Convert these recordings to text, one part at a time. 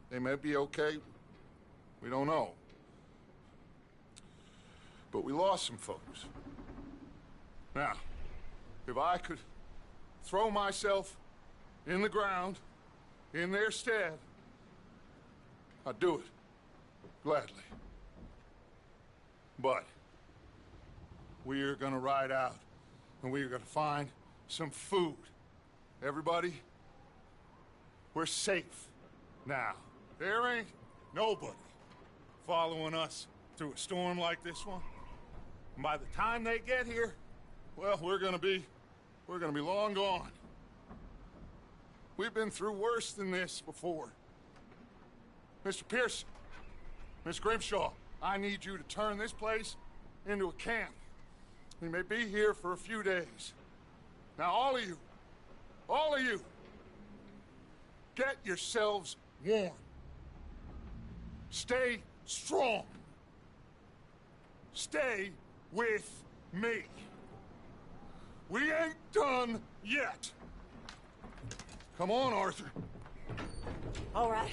They may be okay. We don't know. But we lost some folks. Now, if I could throw myself in the ground in their stead, I'd do it. Gladly. But we're gonna ride out and we're gonna find some food. Everybody, we're safe now. There ain't nobody following us through a storm like this one. And by the time they get here, well, we're gonna be long gone. We've been through worse than this before. Mr. Pearson, Miss Grimshaw, I need you to turn this place into a camp. We may be here for a few days. Now, all of you, get yourselves warm. Stay strong. Stay with me. We ain't done yet. Come on, Arthur. All right.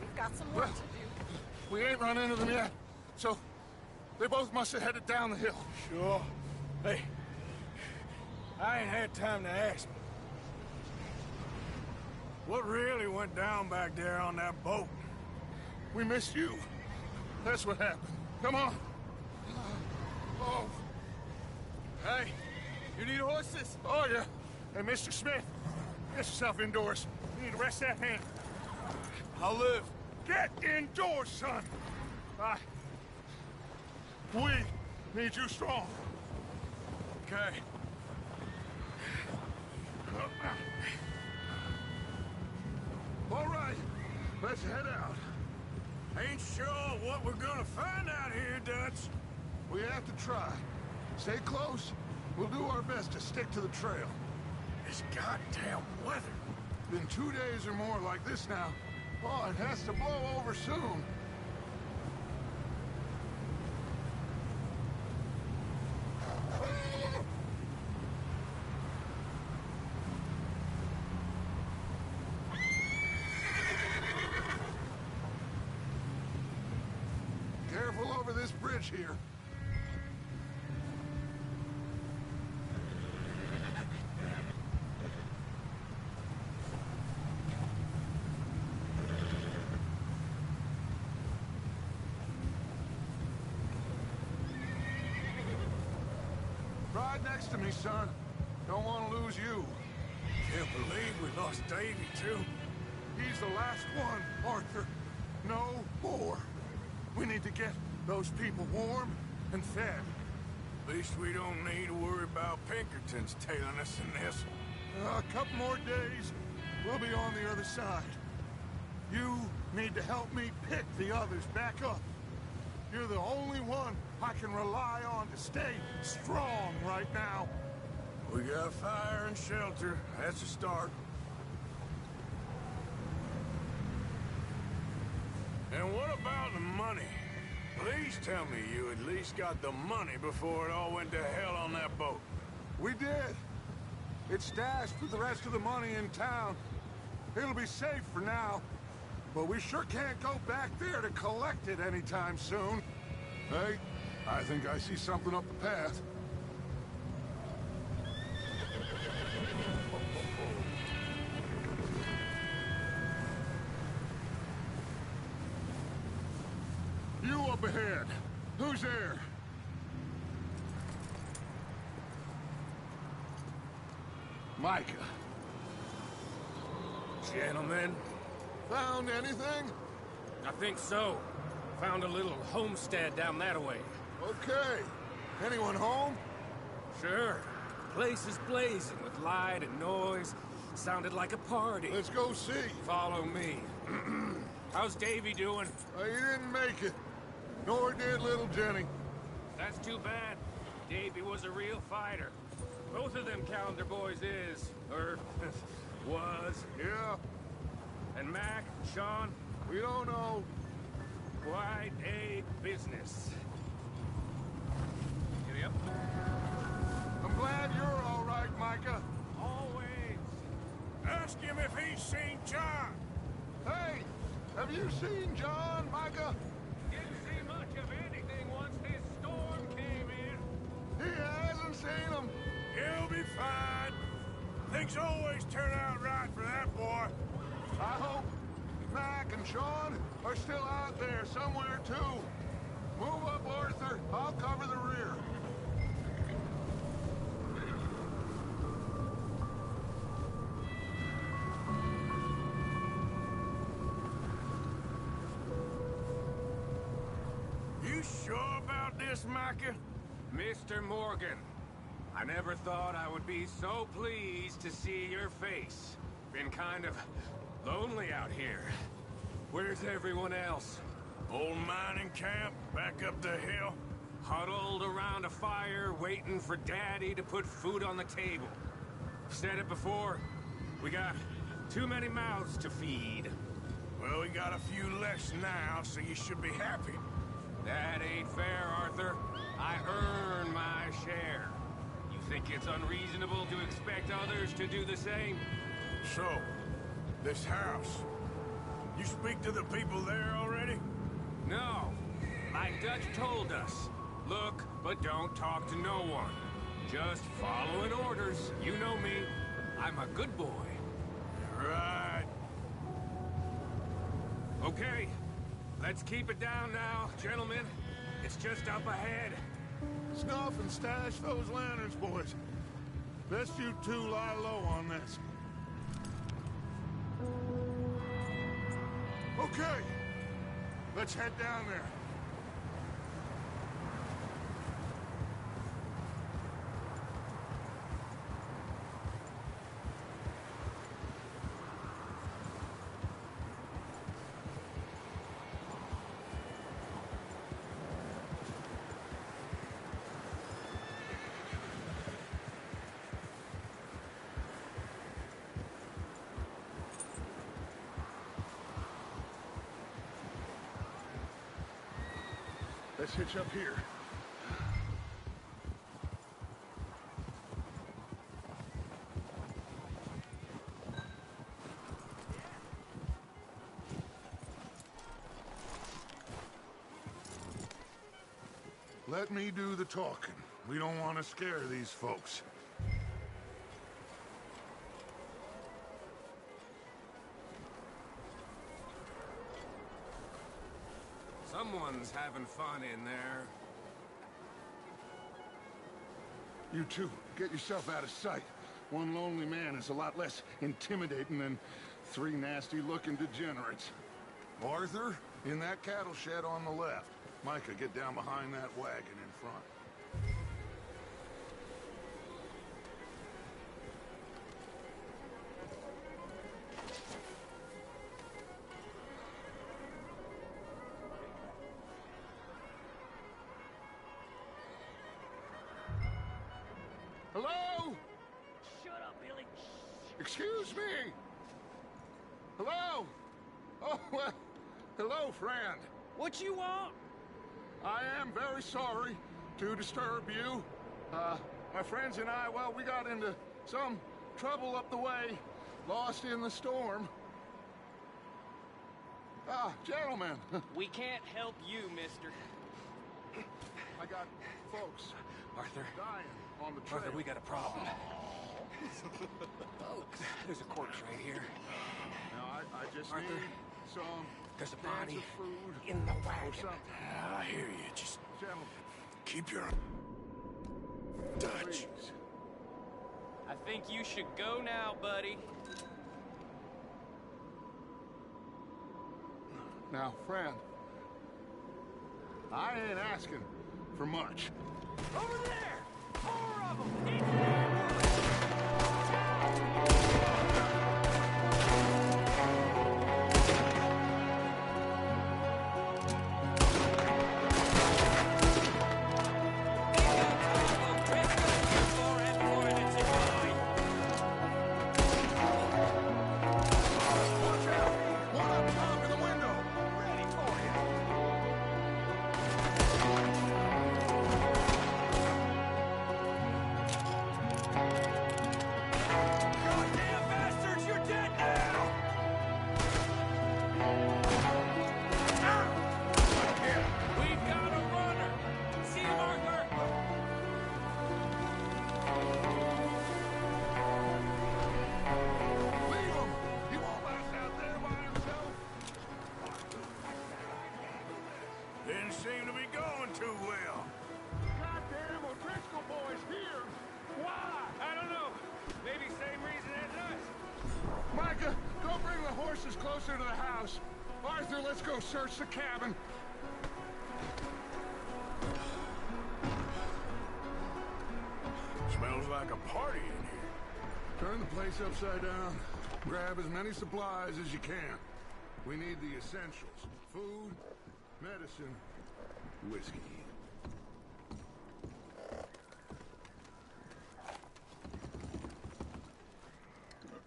We've got some work to do. We ain't run into them yet, so they both must have headed down the hill. Sure. Hey, I ain't had time to ask. What really went down back there on that boat? We missed you. That's what happened. Come on. Oh. Hey, you need horses? Oh, yeah. Hey, Mr. Smith, get yourself indoors. You need to rest that hand. I'll live. Get indoors, son. We need you strong. Okay. All right, let's head out. Ain't sure what we're gonna find out here, Dutch. We have to try. Stay close. We'll do our best to stick to the trail. This goddamn weather. Been 2 days or more like this now. Oh, it has to blow over soon. Careful over this bridge here. Ride next to me, son. Don't want to lose you. Can't believe we lost Davy, too. He's the last one, Arthur. No more. We need to get those people warm and fed. At least we don't need to worry about Pinkertons tailing us in this. A couple more days, we'll be on the other side. You need to help me pick the others back up. You're the only one I can rely on to stay strong right now. We got fire and shelter. That's a start. And what about the money? Please tell me you at least got the money before it all went to hell on that boat. We did. It's stashed with the rest of the money in town. It'll be safe for now. But we sure can't go back there to collect it anytime soon. Hey, I think I see something up the path. You up ahead. Who's there? Micah. Gentlemen, Found anything? I think so. Found a little homestead down that way. Okay. Anyone home? Sure. Place is blazing with light and noise. Sounded like a party. Let's go see. Follow me. How's Davy doing? He didn't make it. Nor did little Jenny. That's too bad. Davy was a real fighter. Both of them Calendar boys is, or was. Yeah, And Mac, Sean, we don't know. quite a business. Giddy up. I'm glad you're all right, Micah. Always. Ask him if he's seen John. Hey, Have you seen John, Micah? Didn't see much of anything once this storm came in. He hasn't seen him. He'll be fine. Things always turn out right for that boy. I hope Mac and Sean are still out there somewhere, too. Move up, Arthur. I'll cover the rear. You sure about this, Micah? Mr. Morgan, I never thought I would be so pleased to see your face. Been kind of lonely out here. Where's everyone else? Old mining camp, back up the hill. Huddled around a fire, waiting for Daddy to put food on the table. I've said it before, we got too many mouths to feed. Well, we got a few less now, so you should be happy. That ain't fair, Arthur. I earn my share. You think it's unreasonable to expect others to do the same? So, this house. You speak to the people there already? No. Like Dutch told us. Look, but don't talk to no one. Just following orders. You know me. I'm a good boy. Right. Okay. Let's keep it down now, gentlemen. It's just up ahead. Snuff and stash those lanterns, boys. Best you two lie low on this. Okay. Let's head down there. Let's hitch up here. Let me do the talking. We don't want to scare these folks. Someone's having fun in there. You two, get yourself out of sight. One lonely man is a lot less intimidating than three nasty-looking degenerates. Arthur, in that cattle shed on the left. Micah, get down behind that wagon in front. Hello? Shut up, Billy. Excuse me? Hello? Oh, well, hello, friend. What you want? I am very sorry to disturb you. My friends and I, well, we got into some trouble up the way, lost in the storm. Ah, gentlemen. We can't help you, mister. I got folks Arthur, dying on the trail. Arthur, we got a problem. There's a corpse right here. Now, I just Arthur, need some there's a cans body of food in the or wagon. something. I hear you. Just Gentlemen, keep your Dutch. please. I think you should go now, buddy. Now, friend, I ain't asking for much. Over there! 4 of them! Into there! Watch out! One up top of the window! Ready for you! closer to the house. Arthur, let's go search the cabin. Smells like a party in here. Turn the place upside down. Grab as many supplies as you can. We need the essentials. Food, medicine, whiskey.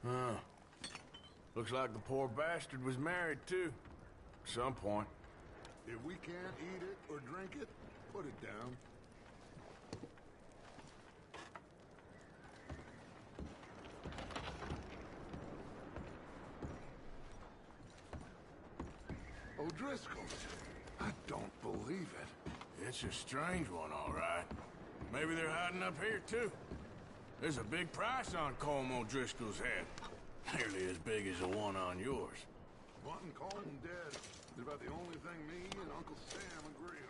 Huh. Looks like the poor bastard was married, too. At some point. If we can't eat it or drink it, put it down. O'Driscoll's. I don't believe it. It's a strange one, all right. Maybe they're hiding up here, too. There's a big price on Colm O'Driscoll's head. Nearly as big as the one on yours. Wanting Colm dead is about the only thing me and Uncle Sam agree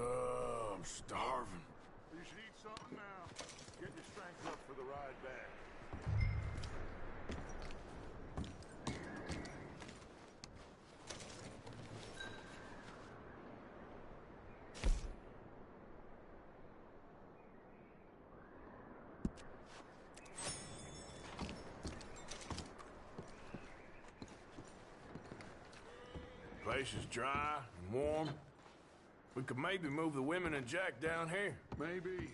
on. I'm starving. You should eat something now. Get your strength up for the ride back. Place is dry and warm. We could maybe move the women and Jack down here. Maybe.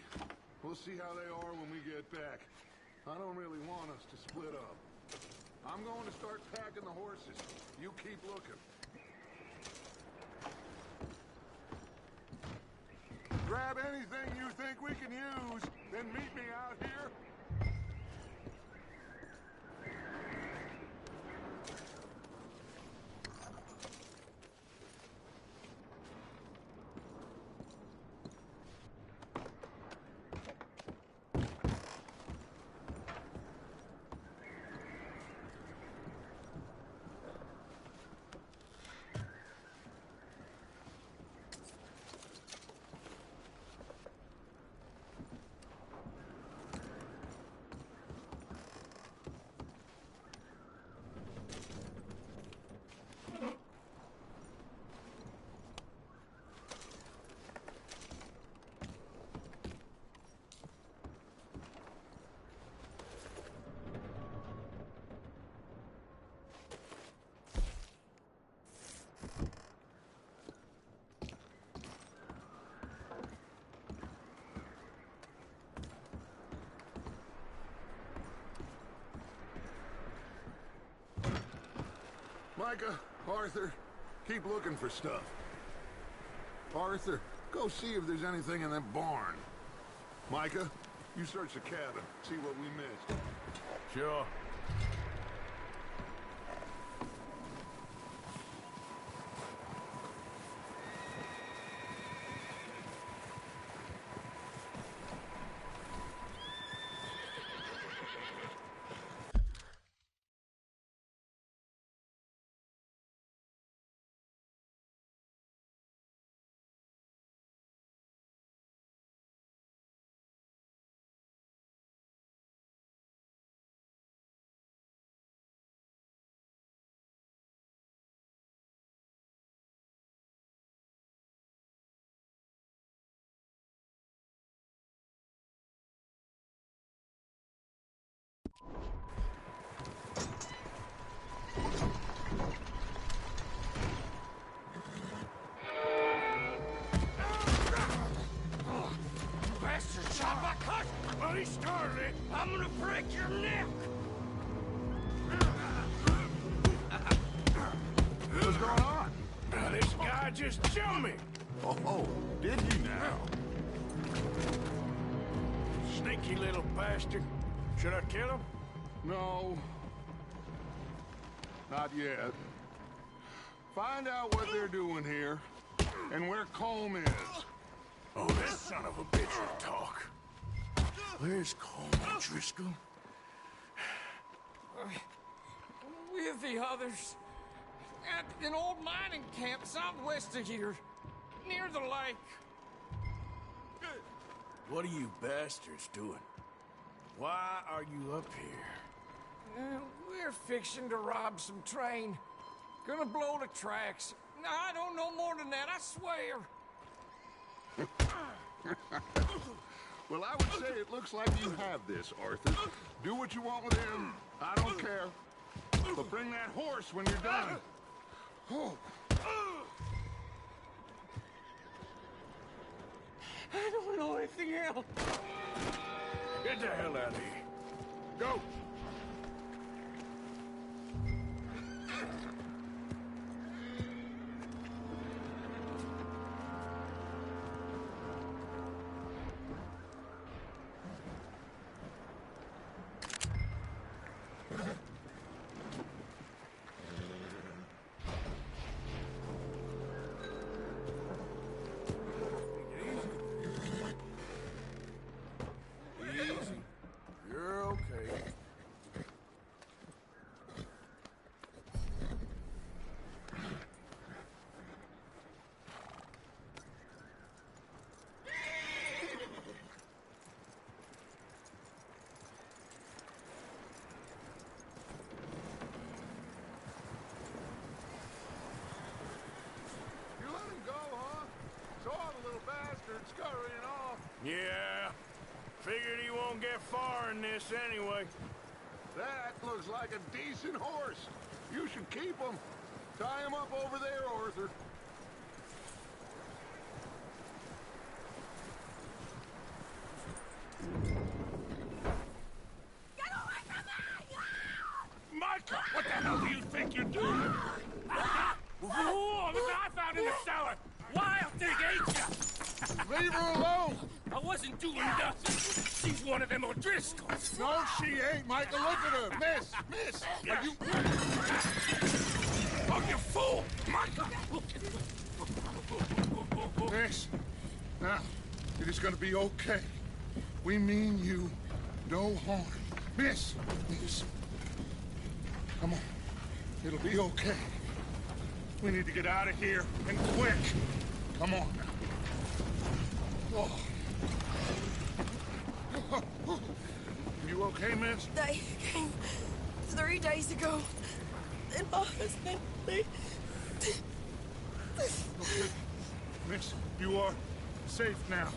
We'll see how they are when we get back. I don't really want us to split up. I'm going to start packing the horses. You keep looking. Grab anything you think we can use, then meet me out here. Micah, Arthur, keep looking for stuff. Arthur, go see if there's anything in that barn. Micah, you search the cabin, see what we missed. Sure. Bastard shot my cut! Well, he started it. I'm gonna break your neck! What's going on? This guy just jumped me! Oh, did he now? Sneaky little bastard. Should I kill him? No. Not yet. Find out what they're doing here, and where Colm is. Oh, this son of a bitch will talk. Where's Colm O'Driscoll? With the others. At an old mining camp southwest of here. Near the lake. What are you bastards doing? Why are you up here? We're fixing to rob some train. Gonna blow the tracks. I don't know more than that, I swear. Well, I would say it looks like you have this, Arthur. Do what you want with him. I don't care. But bring that horse when you're done. Oh. I don't know anything else. Get the hell out of here. Go. Easy. You're okay. You let him go, huh? Saw the little bastard scurrying off. Yeah. Figured he won't get far in this anyway. That looks like a decent horse. You should keep him. Tie him up over there, Arthur. Get away from me! Micah, what the hell do you think you're doing? Whoa, look what I found in the cellar! Wild thing, ain't ya? Leave her alone. I wasn't doing nothing. She's one of them O'Driscolls. No, she ain't, Micah. Look at her. Miss, are you... Oh, you fool! Micah! Miss, now, it is gonna be okay. We mean you no harm. Miss, come on. It'll be okay. We need to get out of here, and quick. Come on now. Oh. You okay, miss? They came 3 days ago. And my husband, they... Miss, you are safe now.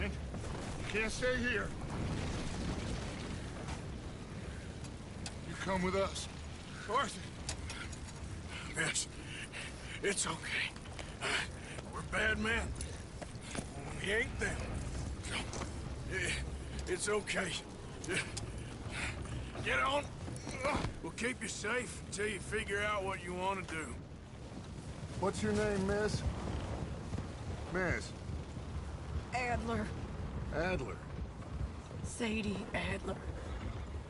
And you can't stay here. You come with us. Arthur. Miss, it's okay. We're bad men. We ain't them. It's okay. Get on. We'll keep you safe until you figure out what you want to do. What's your name, miss? Miss Adler. Adler. Sadie Adler.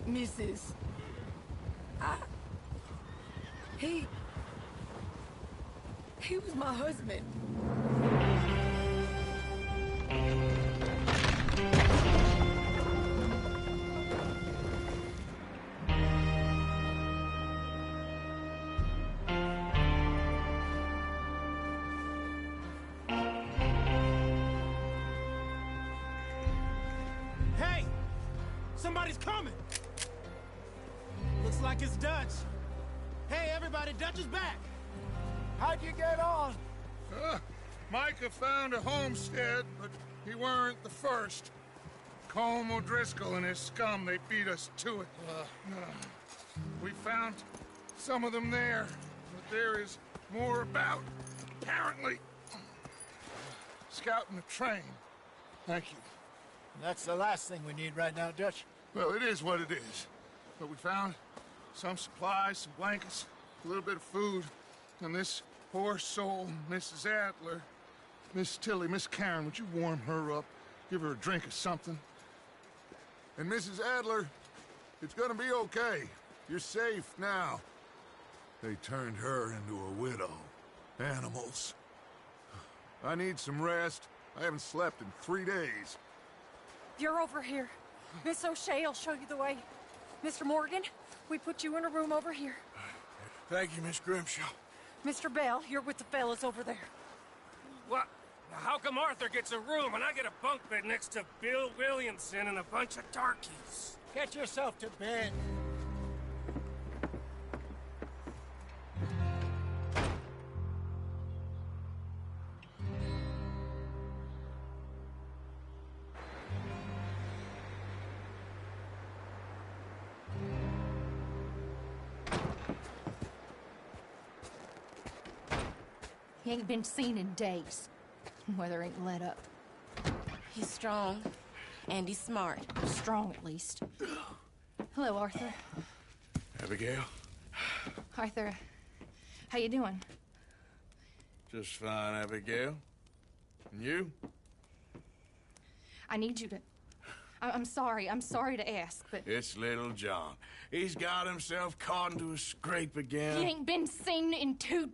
Mrs. He was my husband. Hey! Somebody's coming! Looks like it's Dutch. Hey, everybody, Dutch is back! How'd you get on? Micah found a homestead, but he weren't the first. Colm O'Driscoll and his scum, they beat us to it. We found some of them there, but there is more about, apparently. Scouting the train. Thank you. That's the last thing we need right now, Dutch. Well, it is what it is. But we found some supplies, some blankets, a little bit of food, and this poor soul, Mrs. Adler, Miss Tilly, Miss Karen, would you warm her up? Give her a drink or something? And Mrs. Adler, it's gonna be okay. You're safe now. They turned her into a widow. Animals. I need some rest. I haven't slept in 3 days. You're over here. Miss O'Shea will show you the way. Mr. Morgan, we put you in a room over here. Thank you, Miss Grimshaw. Mr. Bell, you're with the fellas over there. What? How come Arthur gets a room and I get a bunk bed next to Bill Williamson and a bunch of darkies? Get yourself to bed. He ain't been seen in days. Weather ain't let up. He's strong, and he's smart. Strong, at least. Hello, Arthur. Abigail? Arthur, how you doing? Just fine, Abigail. And you? I need you to... I'm sorry to ask, but... It's little John. He's got himself caught into a scrape again. He ain't been seen in two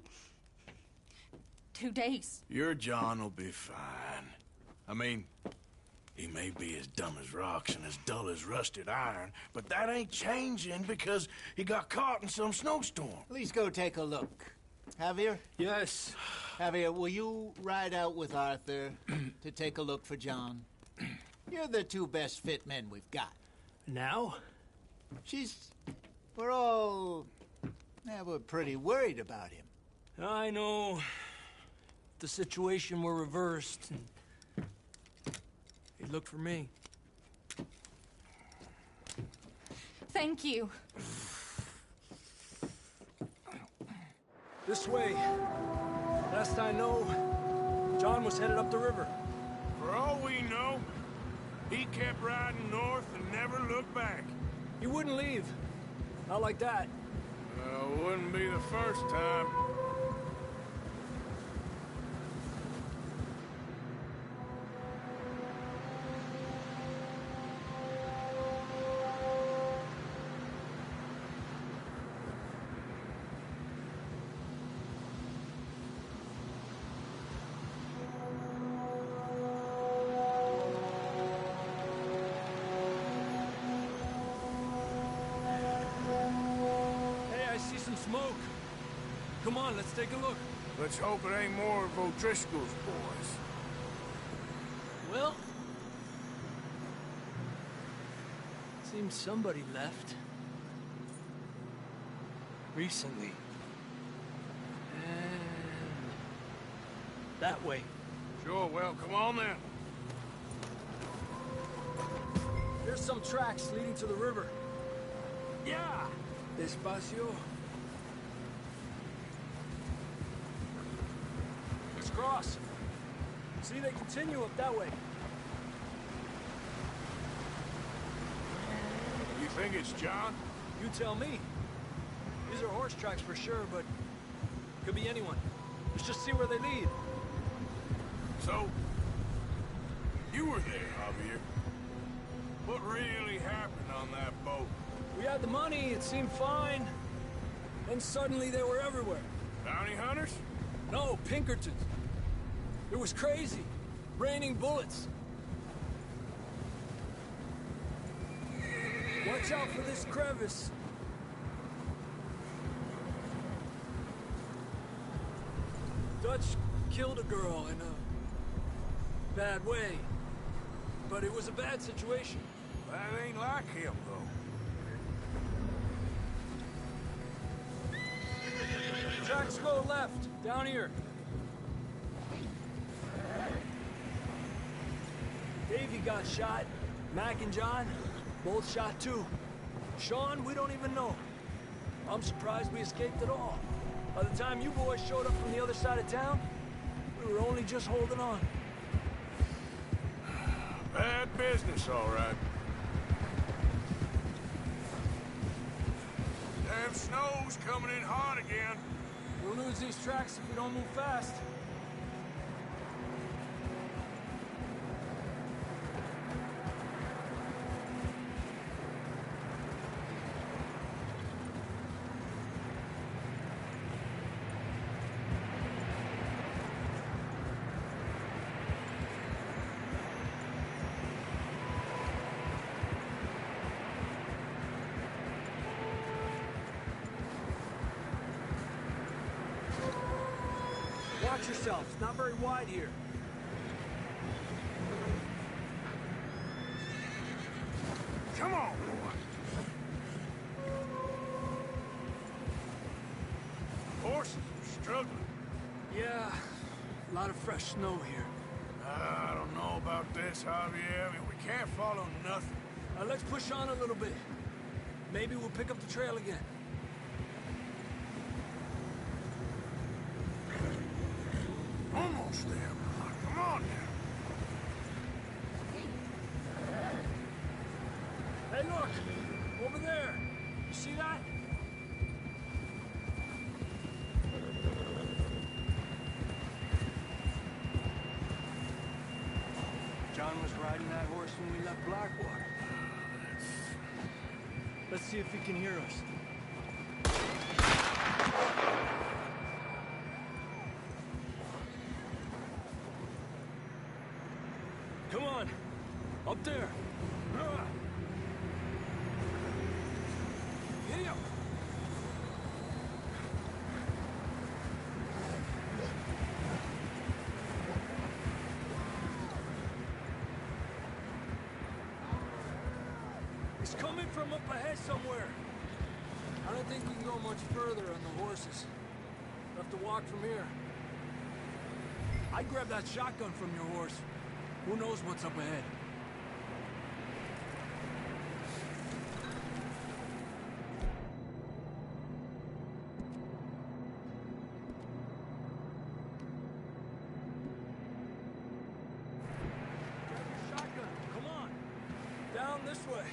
days. Your John will be fine. I mean, he may be as dumb as rocks and as dull as rusted iron, but that ain't changing because he got caught in some snowstorm. Please go take a look. Javier? Yes. Javier, will you ride out with Arthur to take a look for John? You're the two best fit men we've got. Now? We're pretty worried about him. I know. If the situation were reversed, and he'd look for me. Thank you. This way. Last I know, John was headed up the river. For all we know, he kept riding north and never looked back. He wouldn't leave. Not like that. Wouldn't be the first time. Smoke. Come on, let's take a look. Let's hope it ain't more of O'Driscoll's boys. Well, seems somebody left. Recently. And that way. Sure, well, come on then. There's some tracks leading to the river. Yeah! Despacio. Let's cross. See, they continue up that way. You think it's John? You tell me. These are horse tracks for sure, but could be anyone. Let's just see where they lead. So, you were there, Javier. What really happened on that boat? We had the money, it seemed fine. Then suddenly they were everywhere. Bounty hunters? No, Pinkertons. It was crazy. Raining bullets. Watch out for this crevice. Dutch killed a girl in a bad way. But it was a bad situation. That ain't like him, though. Tracks go left, down here. Davey got shot. Mac and John, both shot too. Sean, we don't even know. I'm surprised we escaped at all. By the time you boys showed up from the other side of town, we were only just holding on. Bad business, all right. Damn snow's coming in hot again. We'll lose these tracks if we don't move fast. Watch yourself. It's not very wide here. Come on, boy. Horses are struggling. Yeah, a lot of fresh snow here. I don't know about this, Javier. I mean, we can't follow nothing. Let's push on a little bit. Maybe we'll pick up the trail again. step. Come on now. Hey, look! Over there! You see that? John was riding that horse when we left Blackwater. Let's see if he can hear us. Come on! Up there! Giddy up! It's coming from up ahead somewhere. I don't think we can go much further on the horses. We'll have to walk from here. I'd grab that shotgun from your horse. Who knows what's up ahead? Grab your shotgun. Come on. Down this way.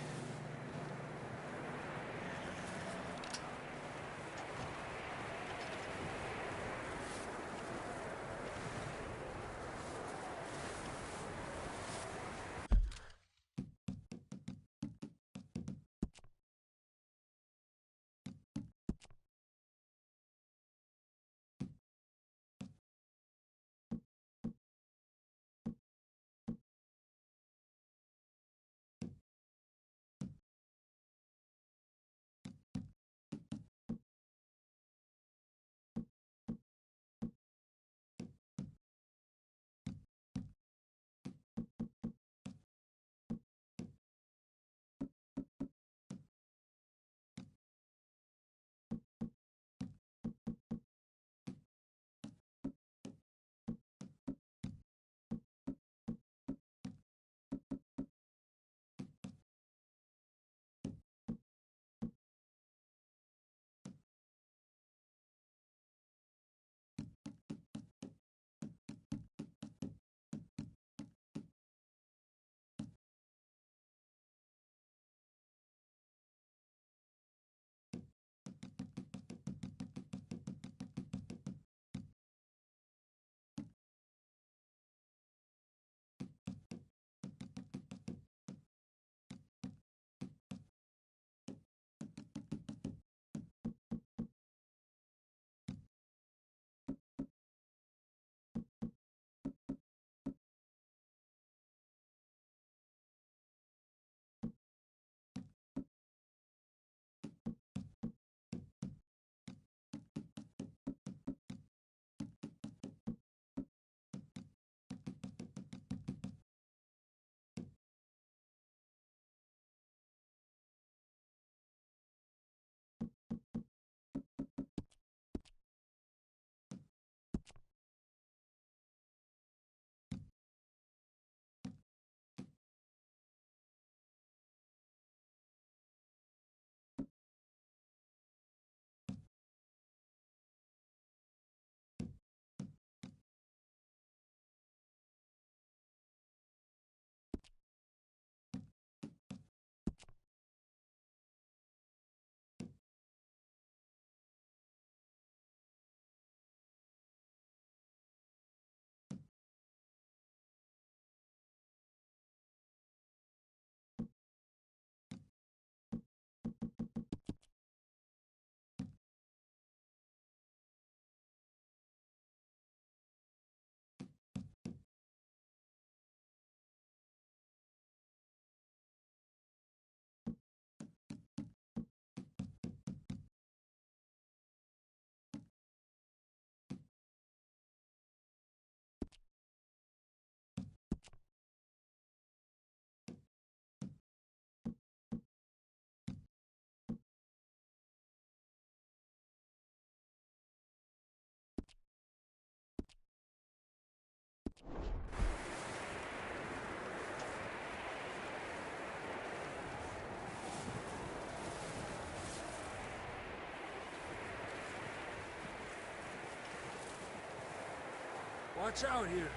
Watch out here.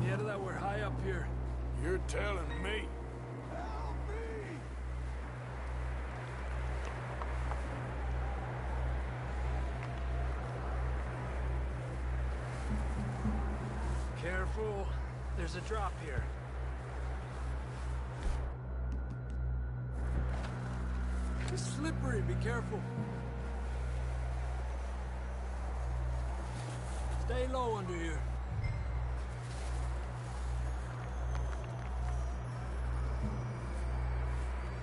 Yeah, that we're high up here. You're telling me. Careful. There's a drop here. It's slippery. Be careful. Stay low under here.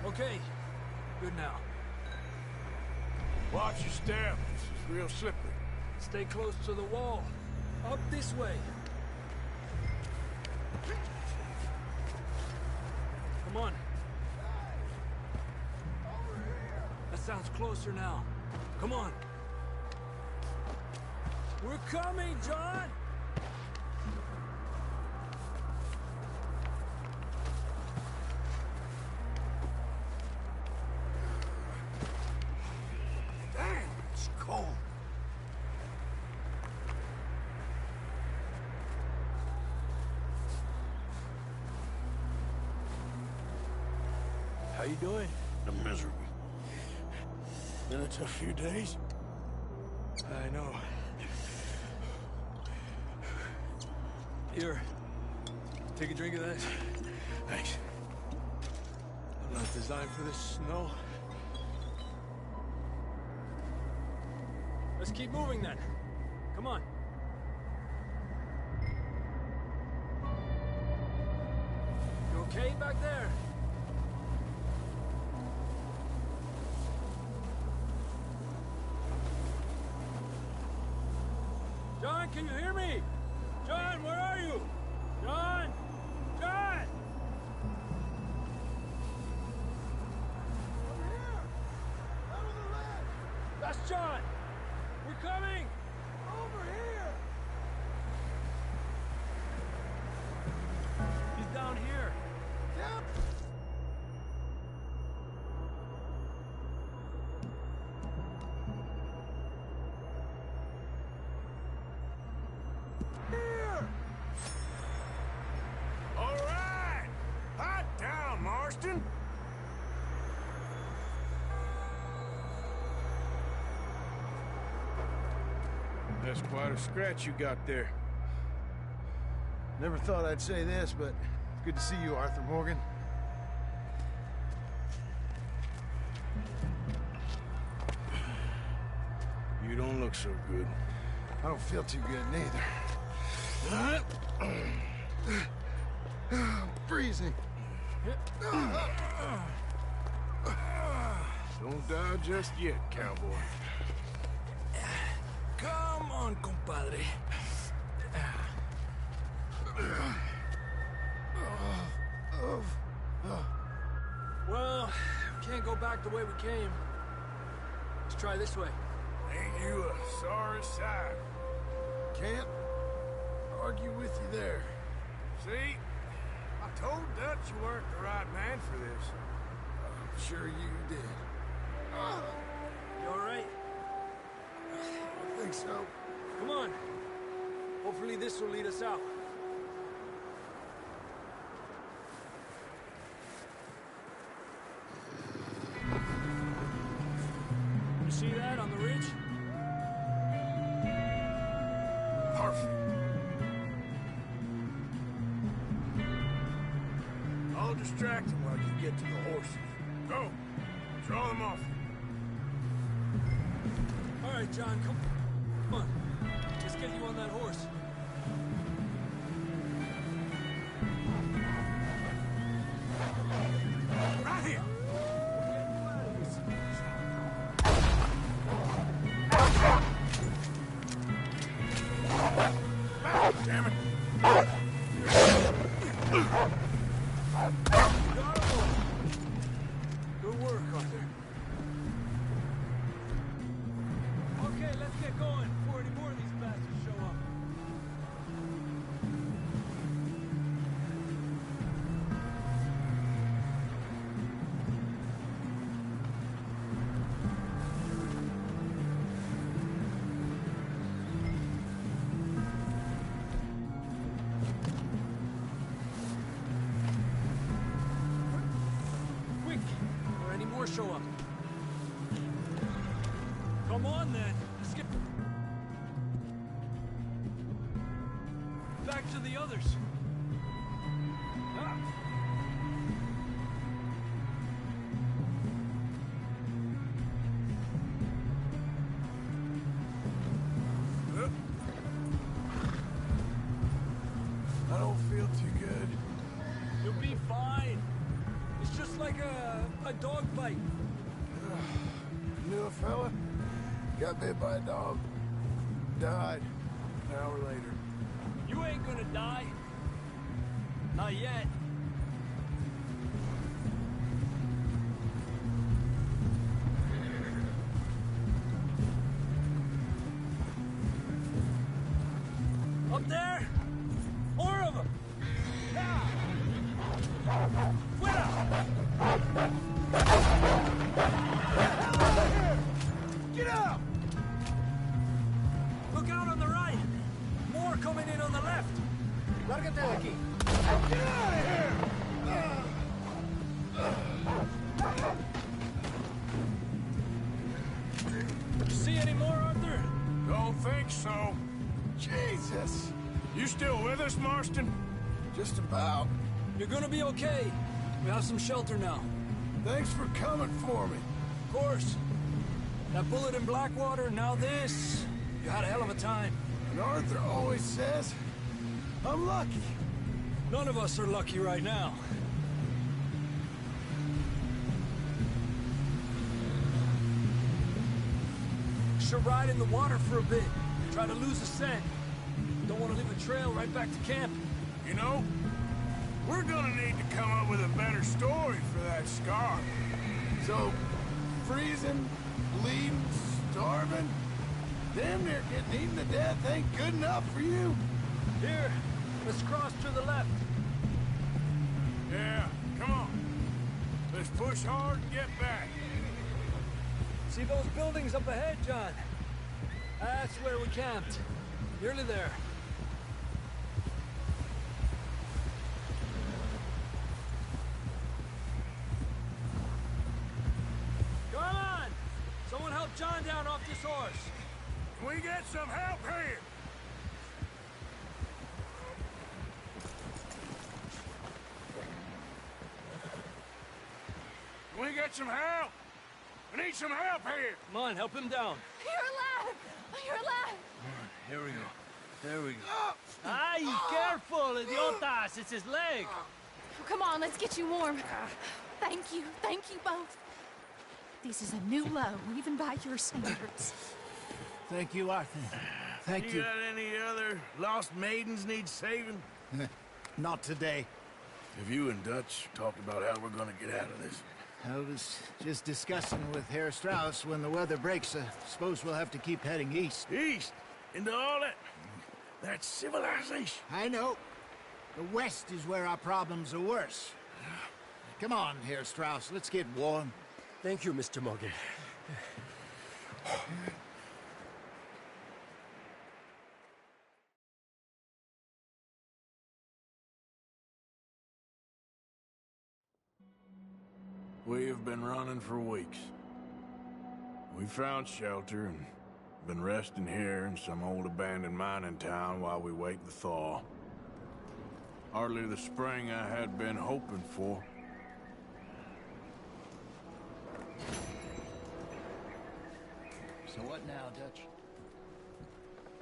Okay. Good now. Watch your step. This is real slippery. Stay close to the wall. Up this way. Come on. That sounds closer now. Come on. We're coming, John! Damn, it's cold. How you doing? I'm miserable. Been a tough few days. I know. Here. Take a drink of that. Thanks. I'm not designed for this snow. Let's keep moving then. Come on. You okay back there? John, can you hear me? John, where are you? John! John! Over here! Out of the ledge! That's John! We're coming! Over here! He's down here. Yep! Here! All right! Hot down, Marston! That's quite a scratch you got there. Never thought I'd say this, but it's good to see you, Arthur Morgan. You don't look so good. I don't feel too good neither. I'm freezing. Don't die just yet, cowboy. Come on, compadre. Well, we can't go back the way we came. Let's try this way. Ain't you a sorry sight? Can't argue with you there. See? I told Dutch you weren't the right man for this. I'm sure you did. You all right? I think so. Come on. Hopefully this will lead us out. You see that on the ridge? Perfect. I'll distract him while you get to the horses. Go. Draw them off. All right, John, come on. Let's get you on that horse. Right here. Damn it. Good work, Arthur. Okay, let's get going before any more of these bastards show up. more show up. Come on, then. Let's get back to the others. Ah. I don't feel too good. You'll be fine. It's just like a dog bite. Knew a fella? Got bit by a dog. Died. An hour later. You ain't gonna die. Not yet. Up there? More of them! Now! Fuera! Get out! Look out on the right! More coming in on the left! Lárgate de aquí. Get out of here! You see any more, Arthur? Don't think so. Jesus! You still with us, Marston? Just about. You're gonna be okay. We have some shelter now. Thanks for coming for me. Of course. That bullet in Blackwater, now this. You had a hell of a time. And Arthur always says, I'm lucky. None of us are lucky right now. Should ride in the water for a bit. Try to lose a scent. Don't want to leave a trail right back to camp. You know, we're gonna need to come up with a better story for that scar. So, freezing, bleeding, starving, damn near getting eaten to death ain't good enough for you? Here, let's cross to the left. Yeah, come on. Let's push hard and get back. See those buildings up ahead, John? That's where we camped. Nearly there. Come on! Someone help John down off this horse. Can we get some help here? Can we get some help? We need some help here! Come on, help him down. You're alive! You're alive! Here we go. There we go. Ay, careful, idiotas! It's his leg! Come on, let's get you warm. Thank you both. This is a new low, even by your standards. Thank you, Arthur. Thank you. Got any other lost maidens need saving? Not today. Have you and Dutch talked about how we're gonna get out of this? I was just discussing with Herr Strauss when the weather breaks. I suppose we'll have to keep heading east. East? Into all that civilization? I know. The west is where our problems are worse. Come on, Herr Strauss, let's get warm. Thank you, Mr. Morgan. We have been running for weeks. We found shelter and been resting here in some old abandoned mining town while we wait the thaw. Hardly the spring I had been hoping for. So what now, Dutch?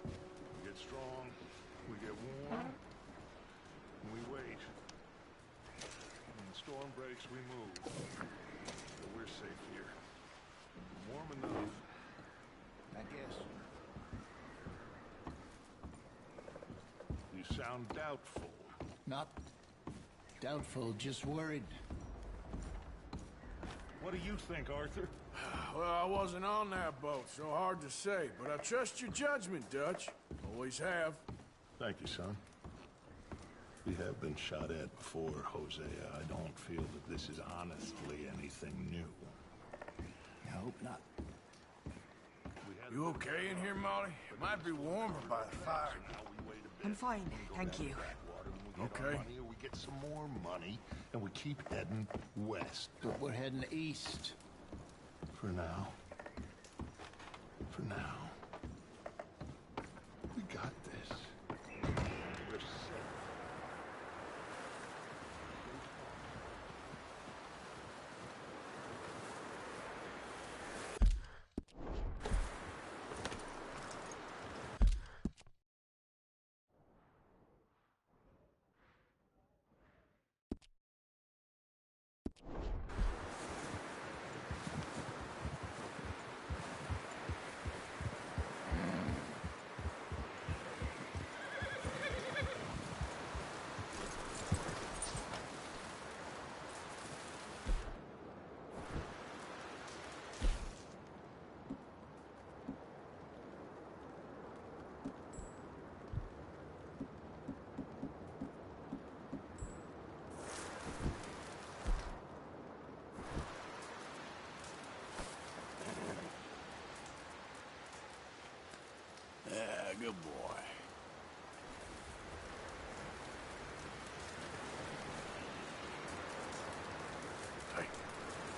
We get strong, we get warm, and we wait. When the storm breaks, we move. But we're safe here. Warm enough. I guess. You sound doubtful. Not doubtful, just worried. What do you think, Arthur? Well, I wasn't on that boat, so hard to say, but I trust your judgment, Dutch. Always have. Thank you, son. We have been shot at before, Hosea. I don't feel that this is honestly anything new. I hope not. You okay in here, Molly? It might be warmer by the fire. I'm fine, thank you. Okay. We get some more money, and we keep heading west. But we're heading east. For now. For now. We got this. We're safe. Yeah, good boy. Hey.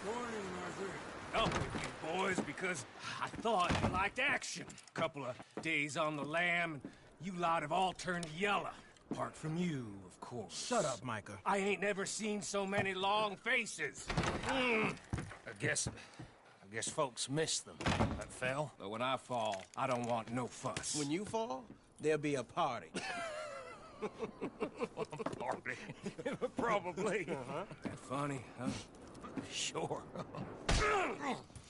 Morning, Arthur. Up with you boys because I thought you liked action. Couple of days on the lam, and you lot have all turned yellow. Apart from you, of course. Shut up, Micah. I ain't never seen so many long faces. I guess folks miss them. That fell. But when I fall, I don't want no fuss. When you fall, there'll be a party. Party. Probably. That funny, huh? Sure.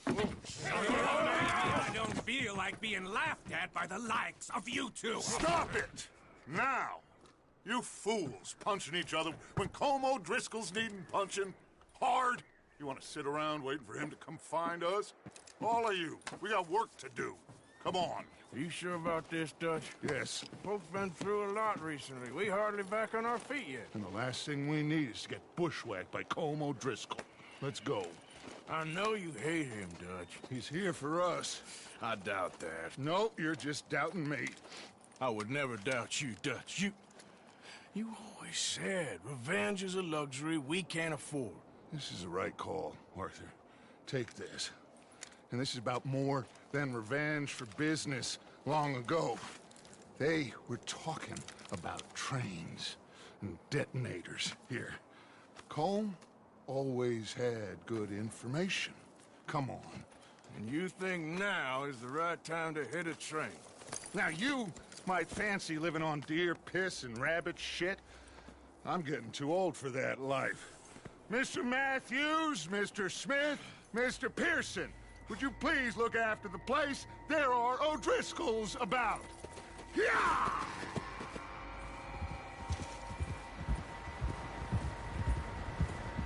I don't feel like being laughed at by the likes of you two. Stop it! Now! You fools punching each other when Colm O'Driscoll's needing punching hard. You want to sit around waiting for him to come find us? All of you, we got work to do. Come on. Are you sure about this, Dutch? Yes. Folks been through a lot recently. We hardly back on our feet yet. And the last thing we need is to get bushwhacked by Colm O'Driscoll. Let's go. I know you hate him, Dutch. He's here for us. I doubt that. No, you're just doubting me. I would never doubt you, Dutch. You always said revenge is a luxury we can't afford. This is the right call, Arthur. Take this. And this is about more than revenge for business long ago. They were talking about trains and detonators here. Colm always had good information. Come on. And you think now is the right time to hit a train? Now you might fancy living on deer piss and rabbit shit. I'm getting too old for that life. Mr. Matthews, Mr. Smith, Mr. Pearson, would you please look after the place? There are O'Driscolls about. Yeah!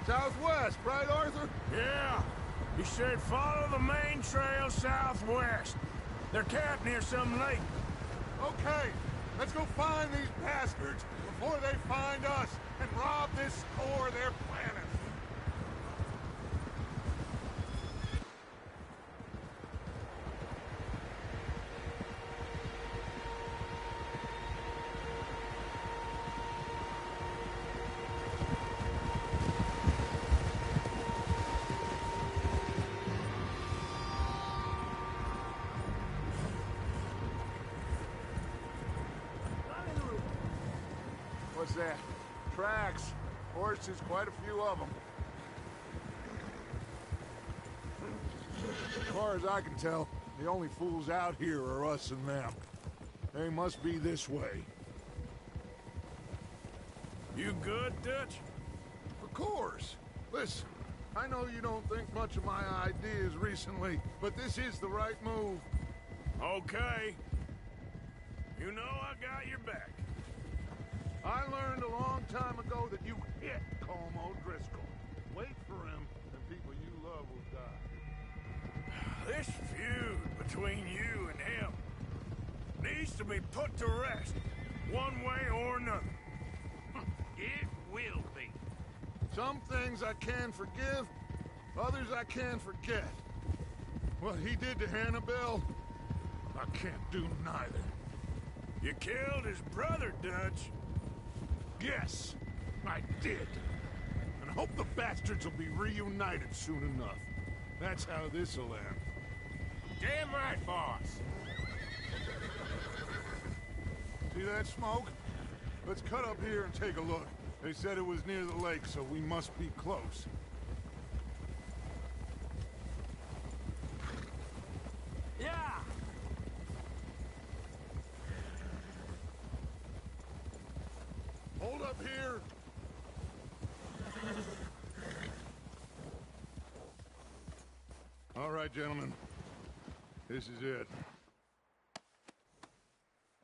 Southwest, right, Arthur? Yeah. He said follow the main trail southwest. They're camped near some lake. Okay, let's go find these bastards before they find us and rob this store of their planet. What's that? Tracks. Horses, quite a few of them. As far as I can tell, the only fools out here are us and them. They must be this way. You good, Dutch? Of course. Listen, I know you don't think much of my ideas recently, but this is the right move. Okay. You know I got your back. I learned a long time ago that you hit Colm O'Driscoll. Wait for him, and people you love will die. This feud between you and him needs to be put to rest, one way or another. It will be. Some things I can forgive, others I can forget. What he did to Hannibal, I can't do neither. You killed his brother, Dutch. Yes, I did. And I hope the bastards will be reunited soon enough. That's how this'll end. Damn right, boss. See that smoke? Let's cut up here and take a look. They said it was near the lake, so we must be close. Yeah! Hold up here! All right, gentlemen. This is it.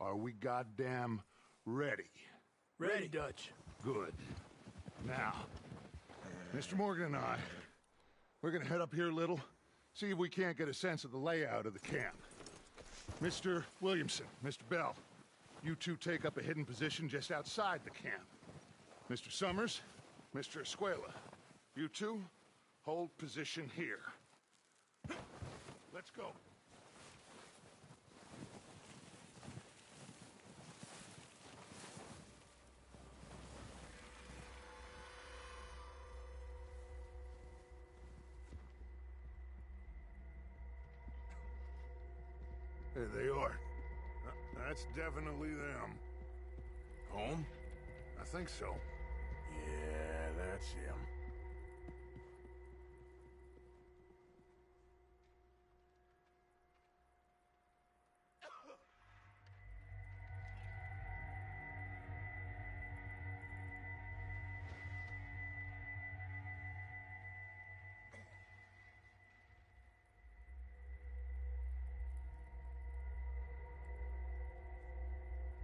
Are we goddamn ready? Ready, Dutch. Good. Now, Mr. Morgan and I, we're gonna head up here a little, see if we can't get a sense of the layout of the camp. Mr. Williamson, Mr. Bell, you two take up a hidden position just outside the camp. Mr. Summers, Mr. Escuela, you two hold position here. Let's go. There they are. That's definitely them. Home? I think so. Yeah, that's him.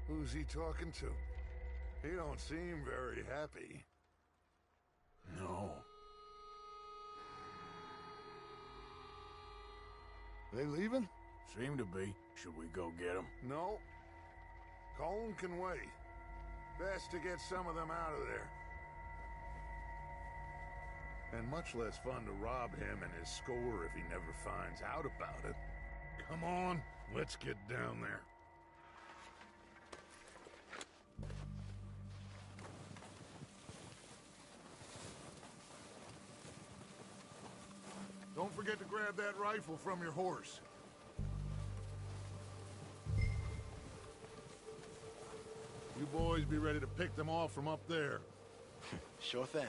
Who's he talking to? He don't seem very happy. No. They leaving? Seem to be. Should we go get them? No. Colin can wait. Best to get some of them out of there. And much less fun to rob him and his score if he never finds out about it. Come on, let's get down there. Don't forget to grab that rifle from your horse. You boys be ready to pick them off from up there. Sure thing.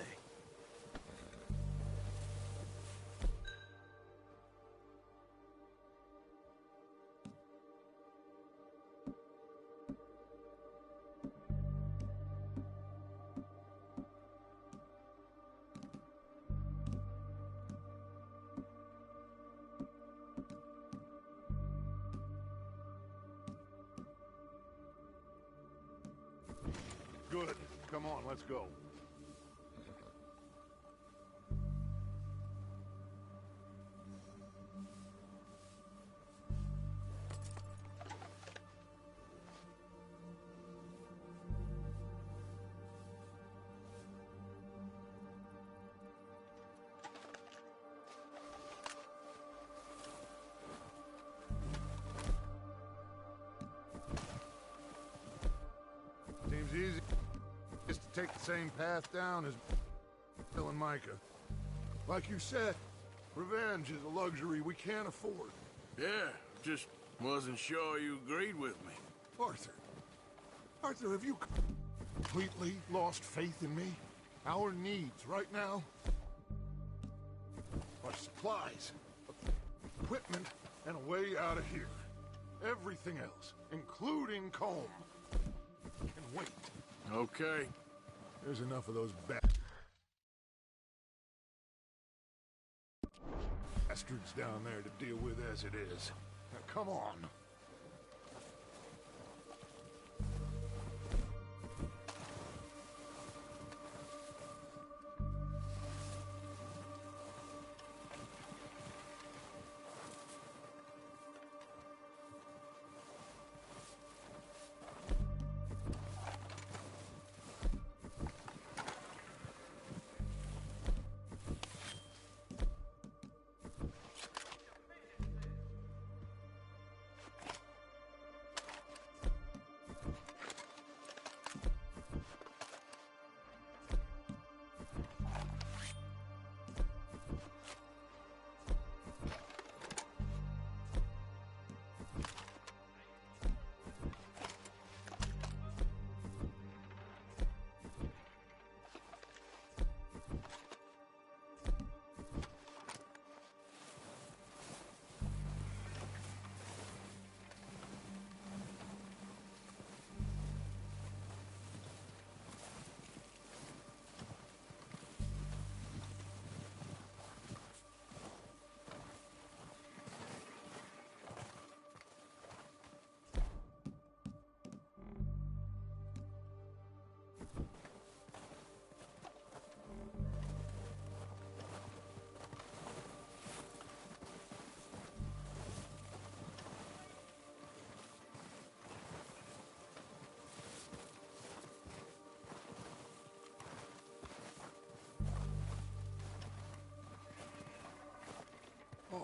Good. Come on, let's go. Seems easy. Just to take the same path down as Bill and Micah. Like you said, revenge is a luxury we can't afford. Yeah, just wasn't sure you agreed with me. Arthur. Arthur, have you completely lost faith in me? Our needs right now are supplies, equipment, and a way out of here. Everything else, including Colm, can wait. Okay. There's enough of those bastards down there to deal with as it is. Now, come on.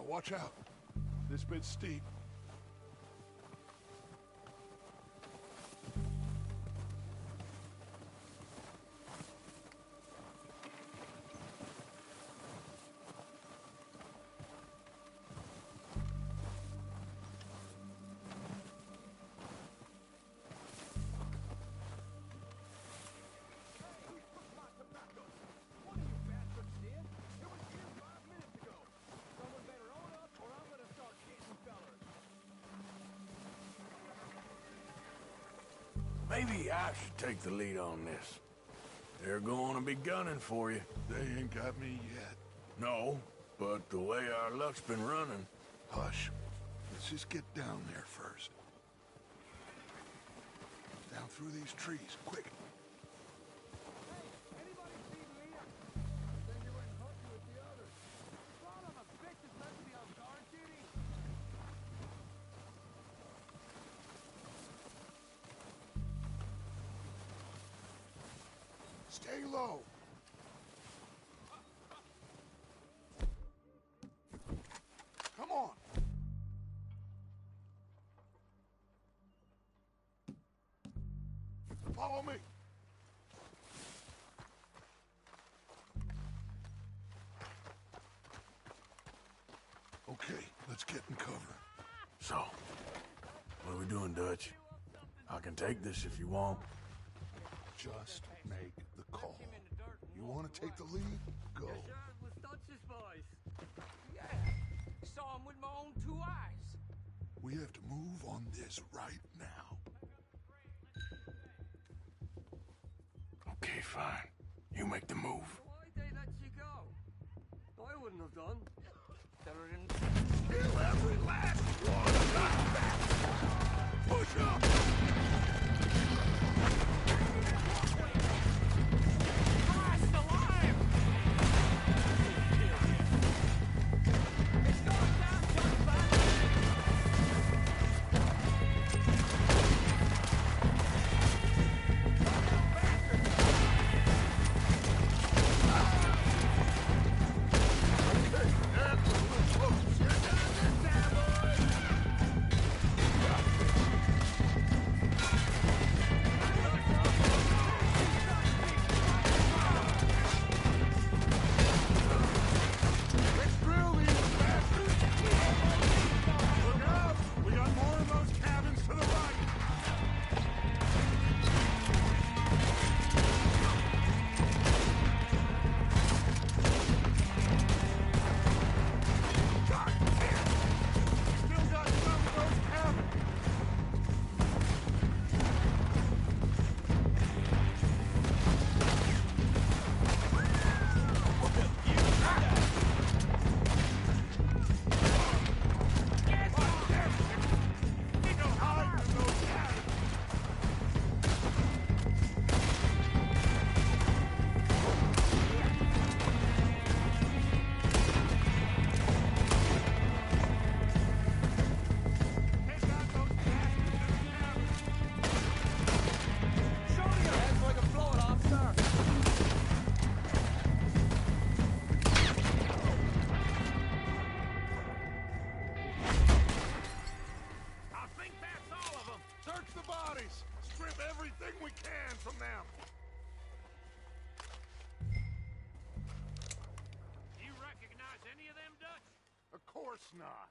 watch out. This bit's steep. Maybe I should take the lead on this. They're going to be gunning for you. They ain't got me yet. No, but the way our luck's been running... Hush. Let's just get down there first. Down through these trees, quick. Stay low. Come on. Follow me. Okay, let's get in cover. So, what are we doing, Dutch? I can take this if you want. Just make the call. You want to take the lead? Go. Yes, sir, it was Dutch's voice. Yeah, saw him with my own 2 eyes. We have to move on this right now. Okay, fine. You make the move. Why'd they let you go? I wouldn't have done. Better than... Kill every last one of us! Push up! Not.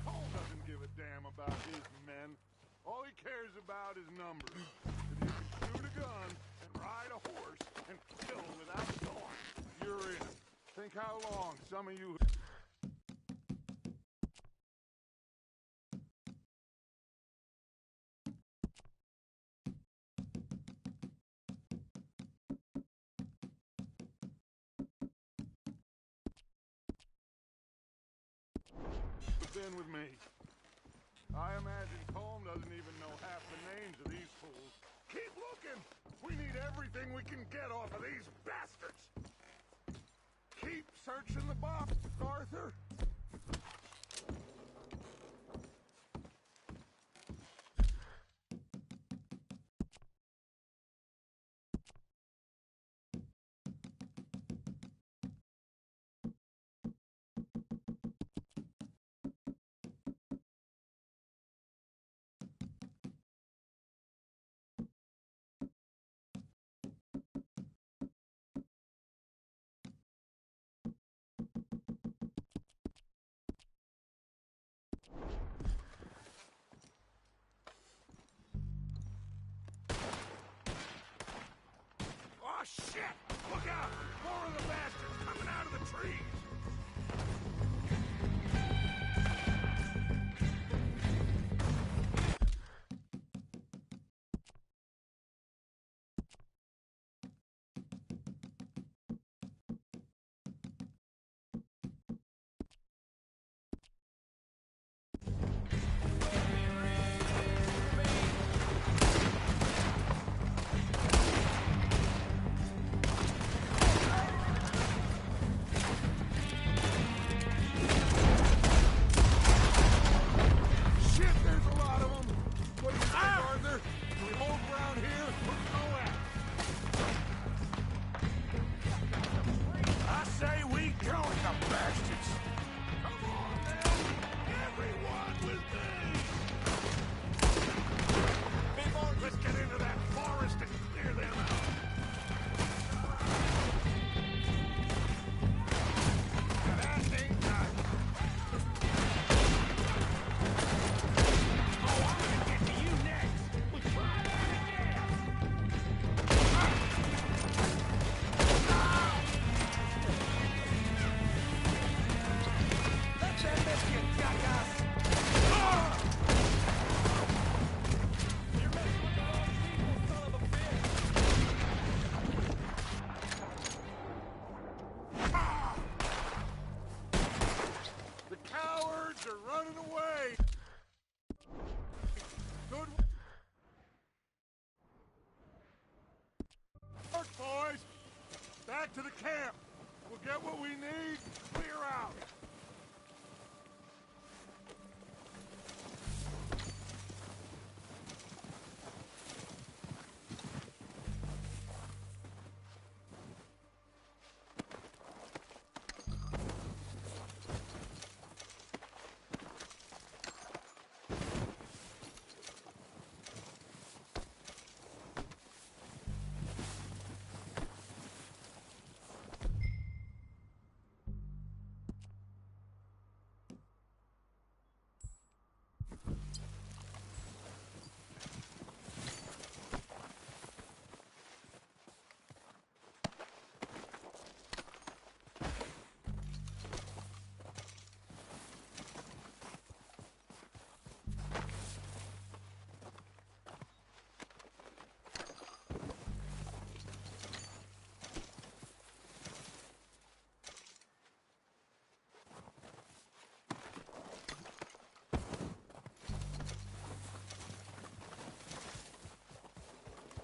Cole doesn't give a damn about his men. All he cares about is numbers. If you can shoot a gun and ride a horse and kill without thought, you're in. Think how long some of you... been with me. I imagine Colm doesn't even know half the names of these fools. Keep looking! We need everything we can get off of these bastards! Keep searching the box, Arthur! back to the camp. We'll get what we need, clear out.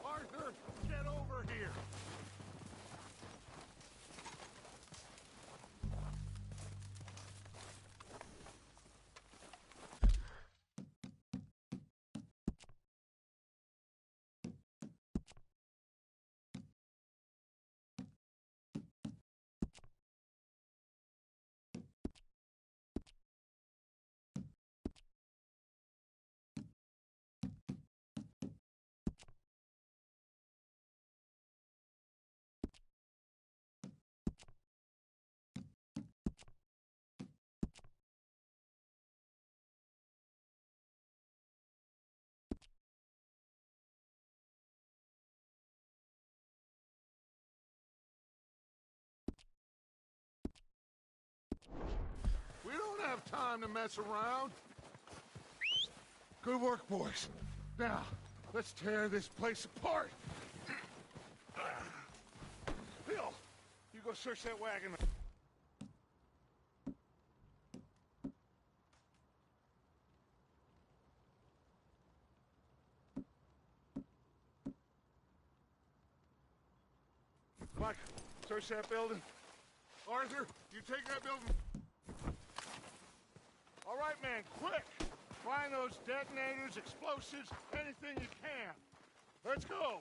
Arthur, get over here. We don't have time to mess around. Good work, boys. Now, let's tear this place apart. Bill, you go search that wagon. Mike, search that building. Arthur, you take that building. All right, man, quick! Find those detonators, explosives, anything you can. Let's go!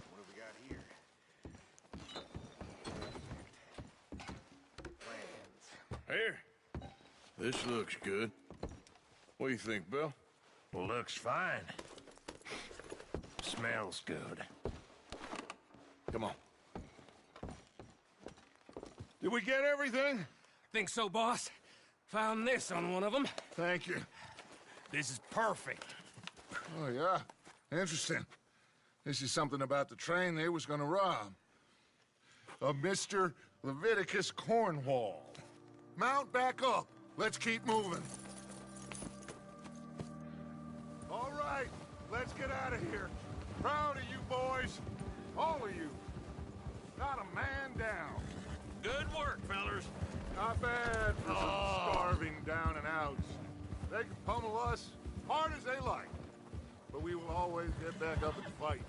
What have we got here? Plans. Here. This looks good. What do you think, Bill? Looks fine. Smells good. Come on. Did we get everything? Think so, boss? Found this on one of them. Thank you. This is perfect. Oh, yeah? Interesting. This is something about the train they was gonna rob. A Mr. Leviticus Cornwall. Mount back up. Let's keep moving. All right, let's get out of here. Proud of you boys. All of you. Not a man down. Good work, fellers. Not bad for some starving down and outs. They can pummel us hard as they like. But we will always get back up and fight.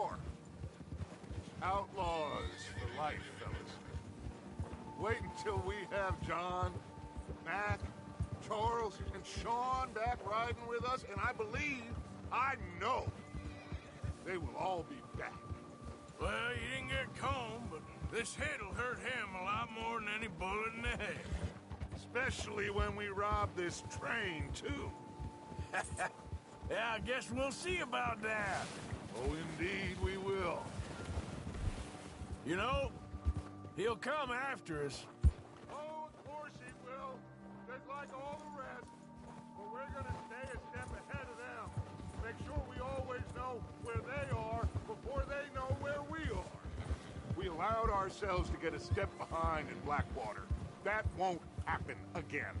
door. Outlaws for life, fellas. Wait until we have John, Mac, Charles, and Sean back riding with us, and I believe, I know, they will all be back. Well, you didn't get Combe, but this hit'll hurt him a lot more than any bullet in the head. Especially when we rob this train, too. Yeah, I guess we'll see about that. Oh, indeed we will. You know, he'll come after us. Oh, of course he will. Just like all the rest. But we're gonna stay a step ahead of them. Make sure we always know where they are before they know where we are. We allowed ourselves to get a step behind in Blackwater. That won't happen again.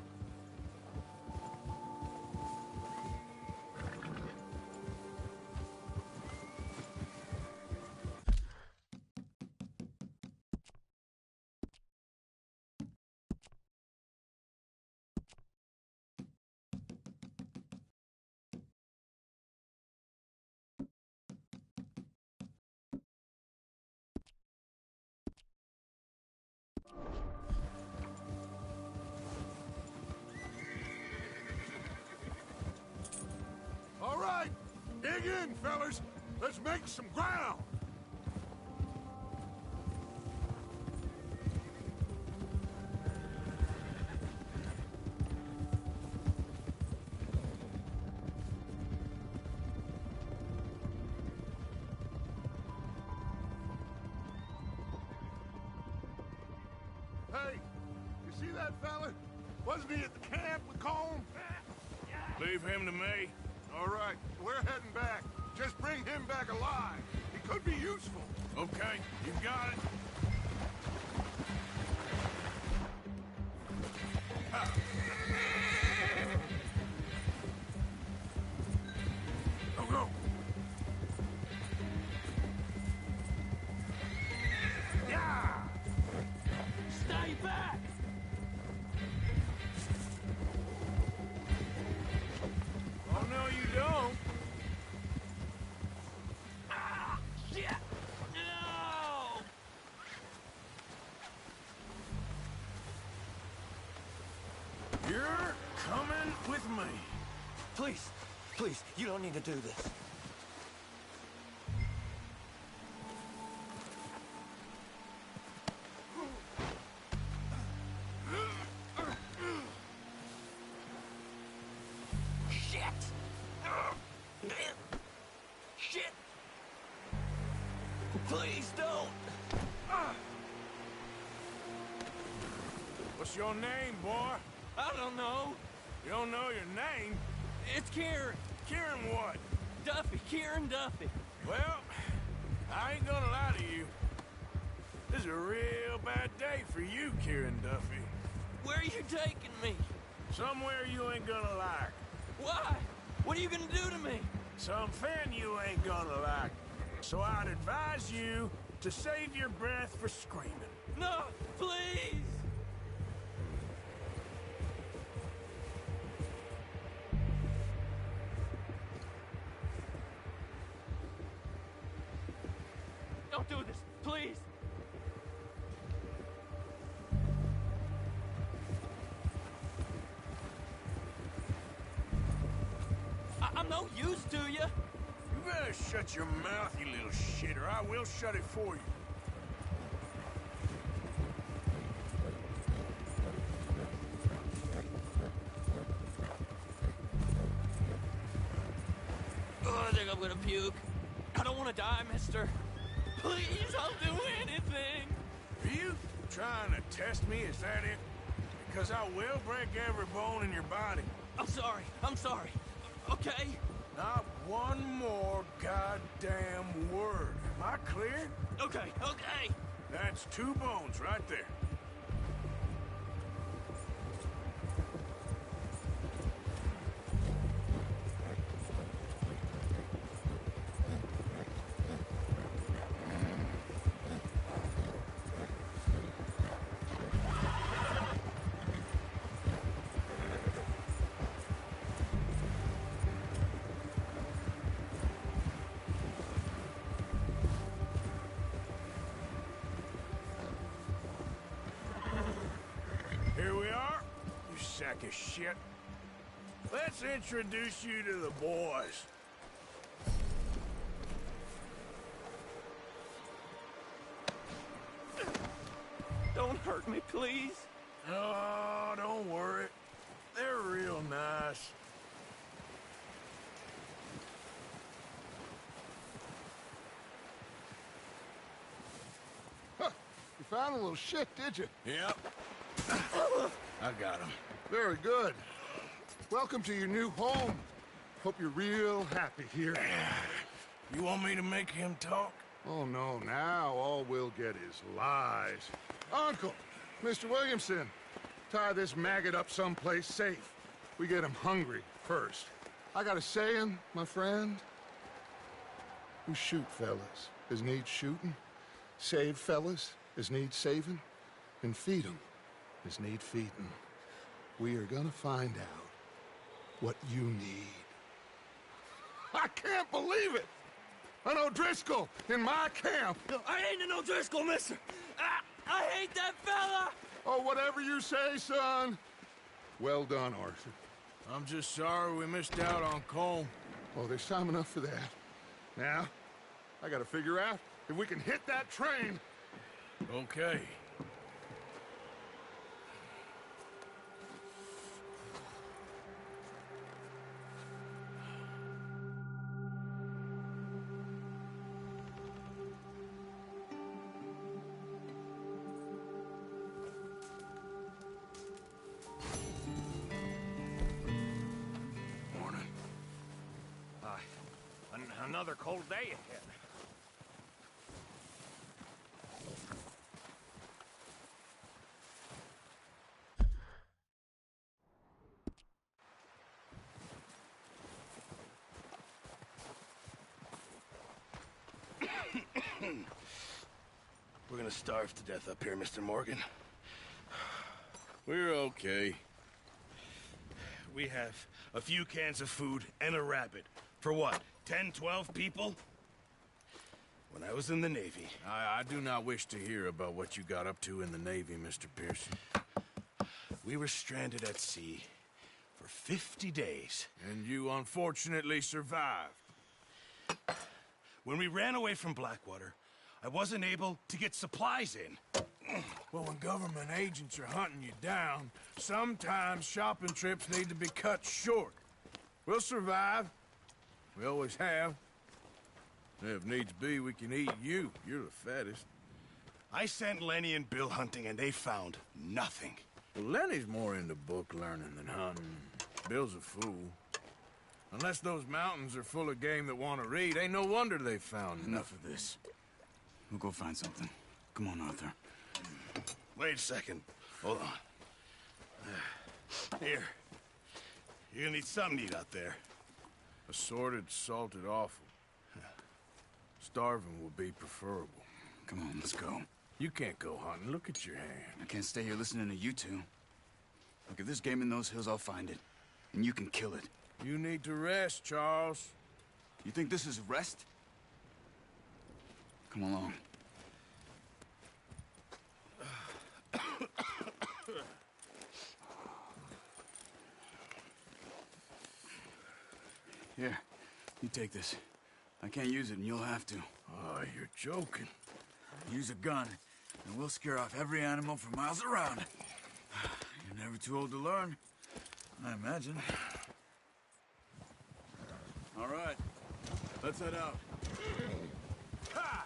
All right, dig in, fellas. Let's make some ground. Hey, you see that fella? Wasn't he at the camp with Combe? Leave him to me. All right, we're heading back. Just bring him back alive. He could be useful. Okay, you got it. Go, go. Yeah! Stay back! Oh, no, you don't. Shit! No! You're coming with me. Please, please, you don't need to do this. Shit! Shit! Please don't! What's your name, boy? I don't know. You don't know your name? It's Kieran. Kieran what? Duffy. Kieran Duffy. Well, I ain't gonna lie to you. This is a real bad day for you, Kieran Duffy. Where are you taking me? Somewhere you ain't gonna like. Why? What are you gonna do to me? Something you ain't gonna like. So I'd advise you to save your breath for screaming. No, please! Don't do this, please! I'm no use to you. You better shut your mouth, you little shit, or I will shut it for you. Oh, I think I'm gonna puke. I don't want to die, mister. Please, I'll do anything. Are you trying to test me? Is that it? Because I will break every bone in your body. I'm sorry. I'm sorry. Okay? Not one more goddamn word. Am I clear? Okay, okay. That's 2 bones right there. sack of shit. Let's introduce you to the boys. Don't hurt me, please. Oh, don't worry. They're real nice. Huh. You found a little shit, did you? Yep. I got him. Very good. Welcome to your new home. Hope you're real happy here. You want me to make him talk? Oh, no, now all we'll get is lies. Uncle, Mr. Williamson, tie this maggot up someplace safe. We get him hungry first. I got a saying, my friend. We shoot fellas as need shooting, save fellas as need saving, and feed 'em as need feeding. We are gonna find out what you need. I can't believe it! An O'Driscoll in my camp! I ain't an O'Driscoll, mister! I hate that fella! Oh, whatever you say, son. Well done, Arthur. I'm just sorry we missed out on Colm. Oh, there's time enough for that. Now, I gotta figure out if we can hit that train. Okay. Another cold day ahead. We're gonna starve to death up here, Mr. Morgan. We're okay. We have a few cans of food and a rabbit. For what, 10, 12 people? When I was in the Navy... I do not wish to hear about what you got up to in the Navy, Mr. Pearson. We were stranded at sea for 50 days. And you unfortunately survived. When we ran away from Blackwater, I wasn't able to get supplies in. Well, when government agents are hunting you down, sometimes shopping trips need to be cut short. We'll survive. We always have. If needs be, we can eat you. You're the fattest. I sent Lenny and Bill hunting, and they found nothing. Well, Lenny's more into book learning than hunting. Bill's a fool. Unless those mountains are full of game that want to read, ain't no wonder they found Enough of this. We'll go find something. Come on, Arthur. Wait a second. Hold on. Here. You're gonna need something to eat out there. Assorted, salted offal. Starving will be preferable. Come on, let's go. You can't go hunting. Look at your hand. I can't stay here listening to you two. Look, if there's game in those hills, I'll find it. And you can kill it. You need to rest, Charles. You think this is rest? Come along. Here, you take this. I can't use it, and you'll have to. Oh, you're joking. Use a gun, and we'll scare off every animal for miles around. You're never too old to learn, I imagine. All right, let's head out. Ha!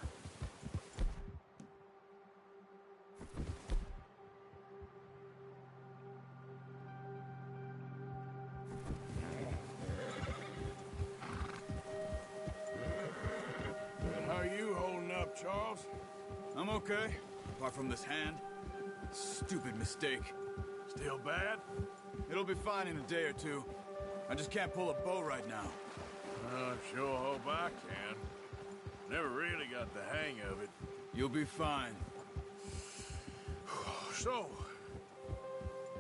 How are you holding up, Charles? I'm okay, apart from this hand. Stupid mistake. Still bad? It'll be fine in a day or two. I just can't pull a bow right now. I sure hope I can. Never really got the hang of it. You'll be fine. So,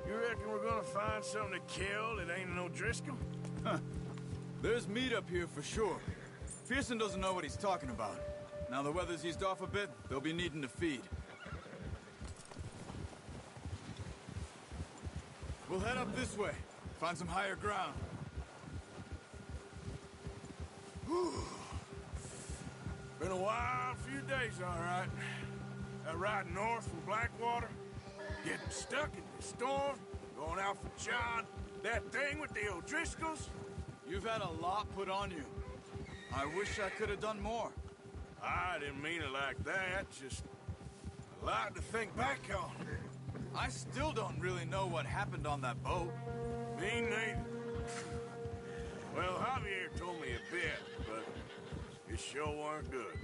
you reckon we're gonna find something to kill that ain't an O'Driscoll? Huh. There's meat up here for sure. Pearson doesn't know what he's talking about. Now the weather's eased off a bit, they'll be needing to feed. We'll head up this way. Find some higher ground. Whew. Been a wild few days, all right. That ride north from Blackwater, getting stuck in the storm, going out for John, that thing with the O'Driscolls. You've had a lot put on you. I wish I could have done more. I didn't mean it like that, just a lot to think back on. I still don't really know what happened on that boat. Me neither. Well, Javier told me a bit, but it sure weren't good.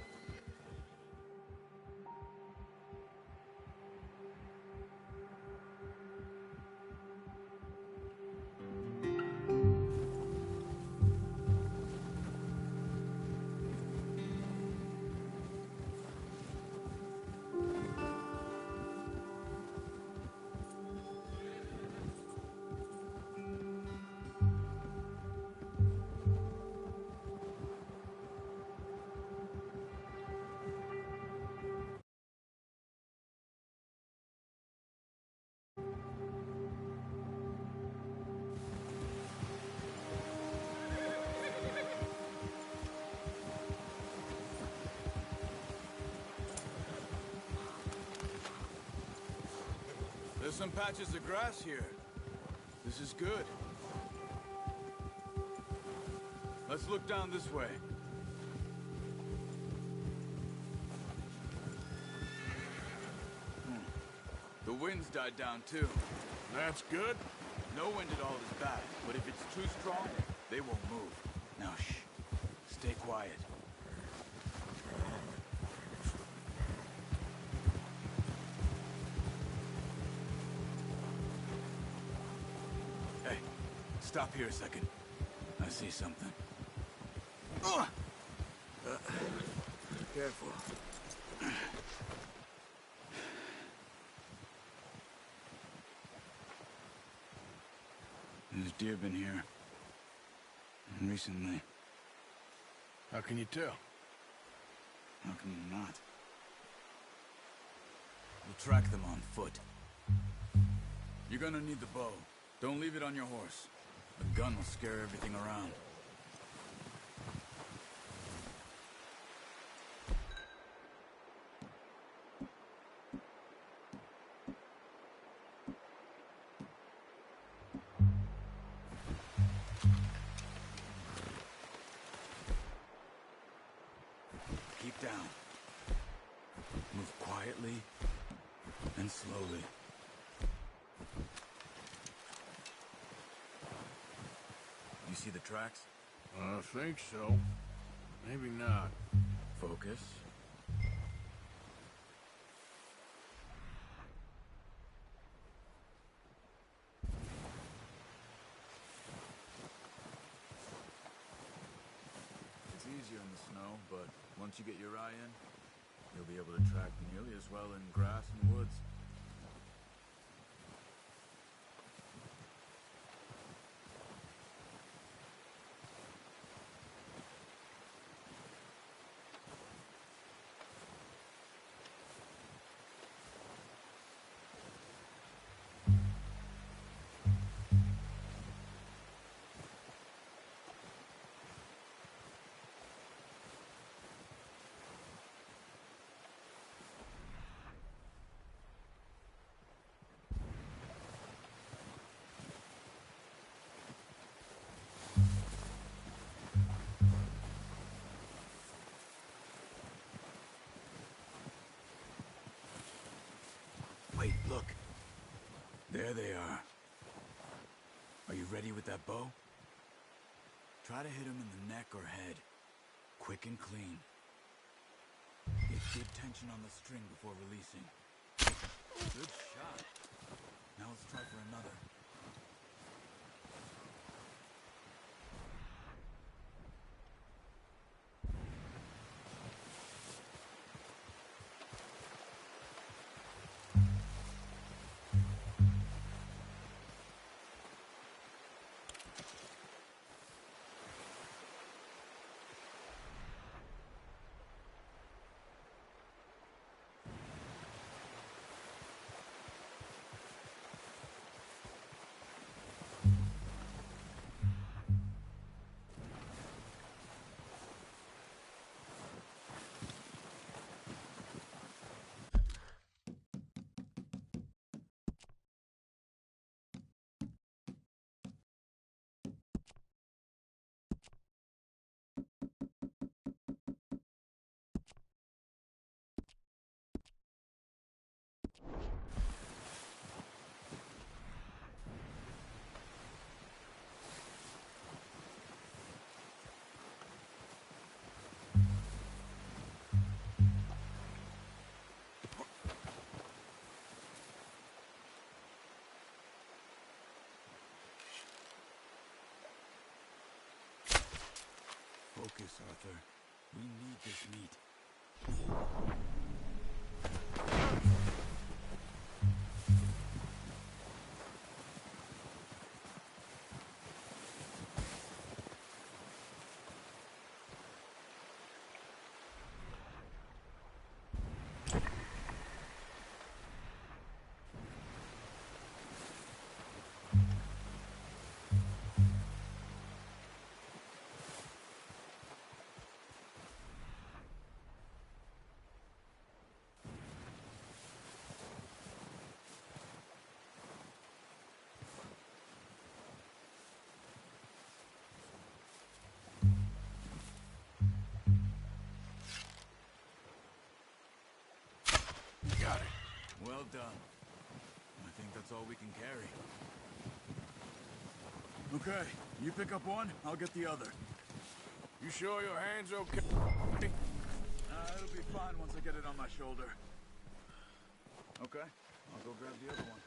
There's some patches of grass here. This is good. Let's look down this way. The wind's died down too. That's good. No wind at all is bad, but if it's too strong, they won't move. Now shh. Stay quiet. Hey, stop here a second. I see something. Careful. There's deer been here. Recently. How can you tell? How can you not? We'll track them on foot. You're gonna need the bow. Don't leave it on your horse. The gun will scare everything around. Keep down. Move quietly and slowly. You see the tracks? I think so. Maybe not. Focus. It's easier in the snow, but once you get your eye in, you'll be able to track nearly as well in grass and woods. Wait, look. There they are. Are you ready with that bow? Try to hit him in the neck or head. Quick and clean. Get good tension on the string before releasing. Good shot. Now let's try for another. Focus, Arthur. We need this meat. Got it. Well done. I think that's all we can carry. Okay, you pick up one, I'll get the other. You sure your hand's okay? It'll be fine once I get it on my shoulder. Okay, I'll go grab the other one.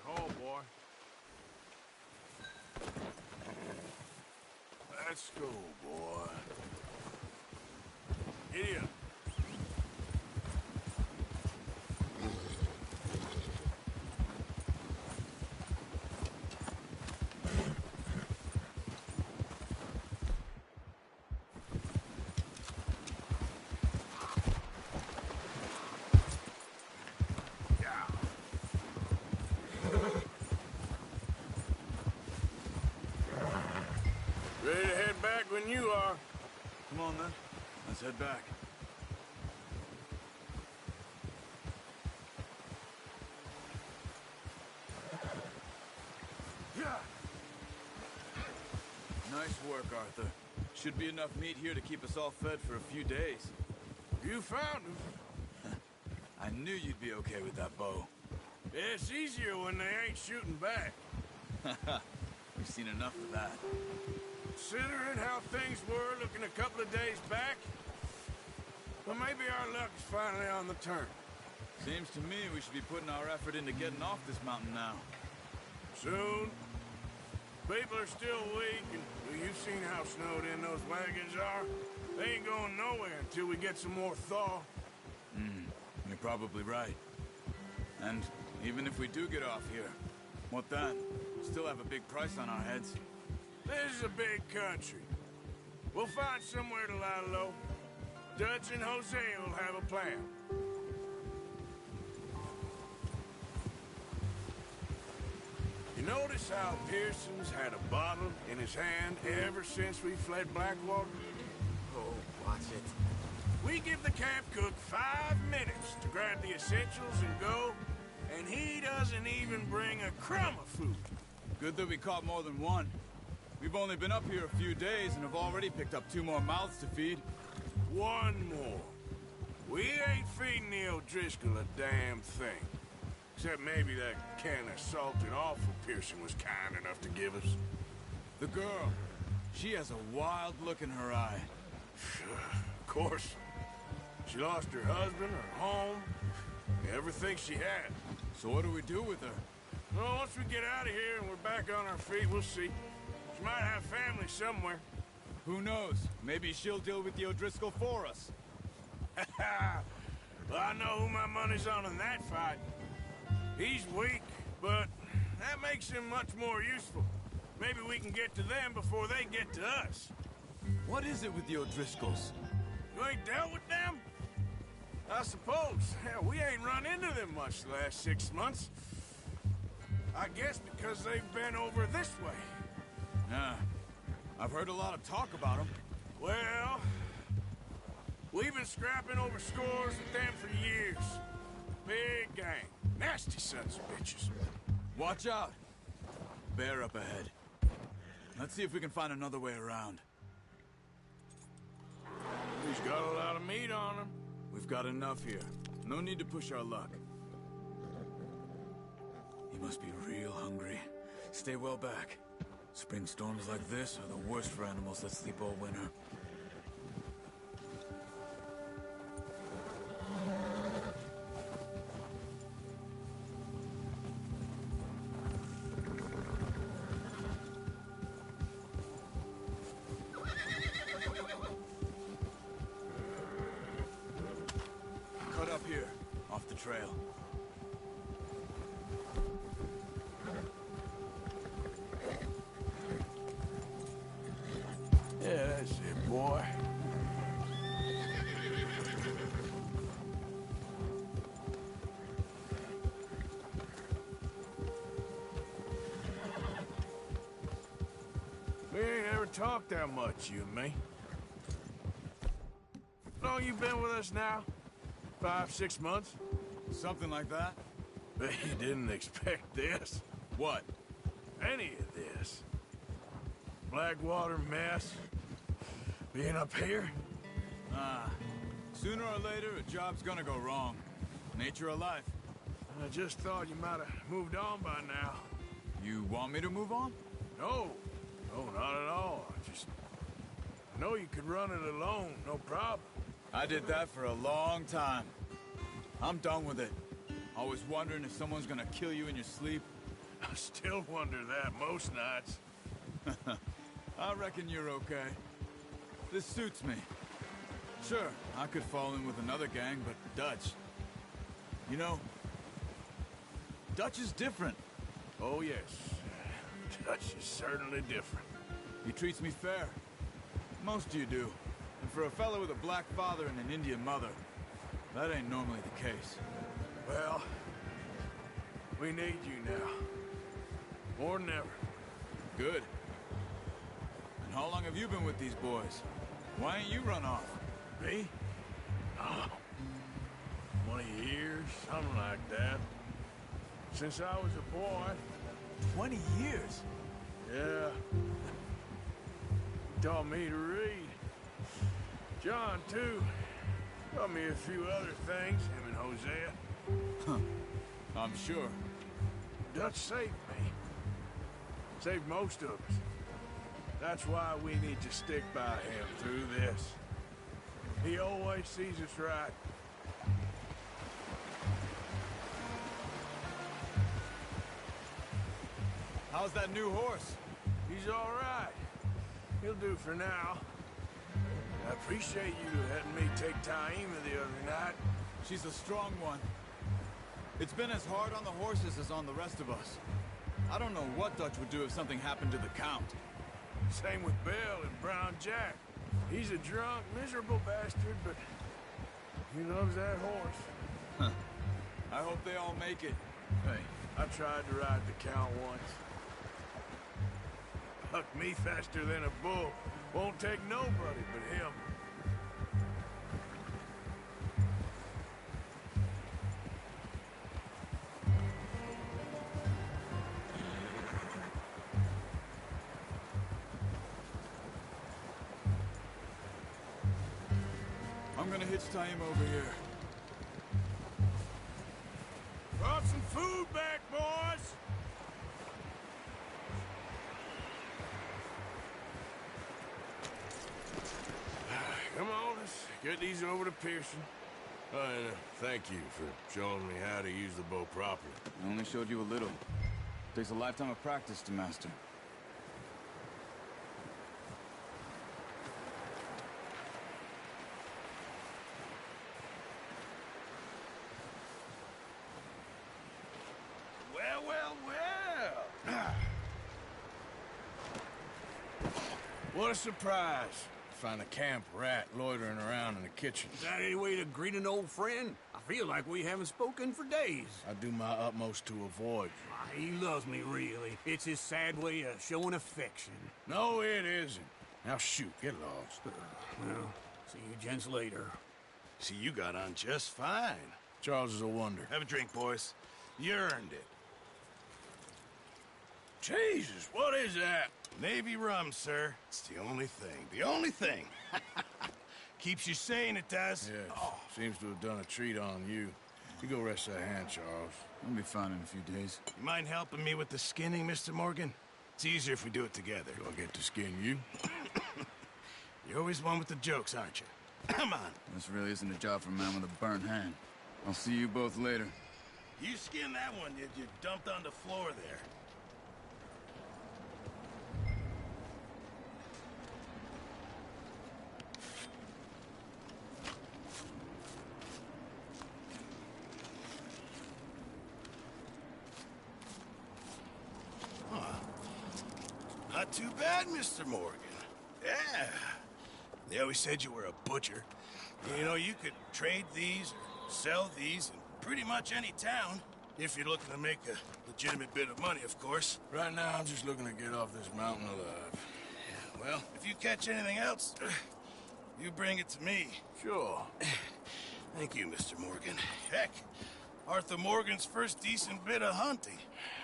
Oh, boy. Let's go, boy. Giddy up. Ready to head back when you are. Come on, then. Let's head back. Yeah. Nice work, Arthur. Should be enough meat here to keep us all fed for a few days. You found him. I knew you'd be okay with that bow. Yeah, it's easier when they ain't shooting back. We've seen enough of that. Considering how things were looking a couple of days back, well, maybe our luck is finally on the turn. Seems to me we should be putting our effort into getting off this mountain now. Soon. People are still weak, and well, you've seen how snowed in those wagons are. They ain't going nowhere until we get some more thaw. You're probably right. And even if we do get off here, what then? Still have a big price on our heads. This is a big country. We'll find somewhere to lie low. Dutch and Jose will have a plan. You notice how Pearson's had a bottle in his hand ever since we fled Blackwater? Oh, watch it. We give the camp cook 5 minutes to grab the essentials and go, and he doesn't even bring a crumb of food. Good that we caught more than one. We've only been up here a few days and have already picked up 2 more mouths to feed. 1 more. We ain't feeding the O'Driscoll a damn thing. Except maybe that can of salted offal Pearson was kind enough to give us. The girl. She has a wild look in her eye. Of course. She lost her husband, her home, everything she had. So what do we do with her? Well, once we get out of here and we're back on our feet, we'll see. She might have family somewhere. Who knows? Maybe she'll deal with the O'Driscoll for us. Well, I know who my money's on in that fight. He's weak, but that makes him much more useful. Maybe we can get to them before they get to us. What is it with the O'Driscolls? You ain't dealt with them? I suppose. Hell, we ain't run into them much the last 6 months. I guess because they've been over this way. Yeah. I've heard a lot of talk about them. Well, we've been scrapping over scores with them for years. Big gang. Nasty sons of bitches. Watch out. bear up ahead. Let's see if we can find another way around. He's got a lot of meat on him. We've got enough here. No need to push our luck. He must be real hungry. Stay well back. Spring storms like this are the worst for animals that sleep all winter. Cut up here, off the trail. Yeah, that's it, boy. We ain't ever talked that much, you and me. How long you been with us now? 5, 6 months? Something like that? Bet you didn't expect this. What? Any of this. Blackwater mess. Being up here? Sooner or later, a job's gonna go wrong. Nature of life. I just thought you might have moved on by now. You want me to move on? No. No, not at all. I know you could run it alone, no problem. I did that for a long time. I'm done with it. Always wondering if someone's gonna kill you in your sleep. I still wonder that most nights. I reckon you're okay. This suits me. Sure, I could fall in with another gang, but Dutch... You know, Dutch is different. Oh, yes. Dutch is certainly different. He treats me fair. Most of you do. And for a fellow with a black father and an Indian mother, that ain't normally the case. Well, we need you now. More than ever. Good. And how long have you been with these boys? Why ain't you run off? Me? Oh, 20 years, something like that. Since I was a boy. 20 years? Yeah. Taught me to read. John, too. Taught me a few other things, him and Hosea. Huh. I'm sure. Dutch saved me. Saved most of us. That's why we need to stick by him through this. He always sees us right. How's that new horse? He's all right. He'll do for now. I appreciate you letting me take Taima the other night. She's a strong one. It's been as hard on the horses as on the rest of us. I don't know what Dutch would do if something happened to the Count. Same with Bill and Brown Jack. He's a drunk, miserable bastard, but he loves that horse. Huh. I hope they all make it. Hey, I tried to ride the Count once. Bucked me faster than a bull. Won't take nobody but him. I'm gonna hitch Taima over here. Brought some food back, boys! Come on, let's get these over to Pearson. And thank you for showing me how to use the bow properly. I only showed you a little. Takes a lifetime of practice to master. Well, well, well! What a surprise. Find a camp rat loitering around in the kitchen. Is that any way to greet an old friend? I feel like we haven't spoken for days. I do my utmost to avoid you. He loves me, really. It's his sad way of showing affection. No, it isn't. Now shoot, get lost. Well, see you gents later. See, you got on just fine. Charles is a wonder. Have a drink, boys. You earned it. Jesus, what is that? Navy rum, sir. It's the only thing. The only thing. Keeps you sane, it does. Yeah, seems to have done a treat on you. You go rest that hand, Charles. I'll be fine in a few days. You mind helping me with the skinning, Mr. Morgan? It's easier if we do it together. Do I get to skin you? You're always one with the jokes, aren't you? Come on. This really isn't a job for a man with a burnt hand. I'll see you both later. You skinned that one you dumped on the floor there. Not too bad, Mr. Morgan. Yeah. They always said you were a butcher. You know, you could trade these or sell these in pretty much any town. If you're looking to make a legitimate bit of money, of course. Right now, I'm just looking to get off this mountain alive. Yeah, well, if you catch anything else, you bring it to me. Sure. Thank you, Mr. Morgan. Heck, Arthur Morgan's first decent bit of hunting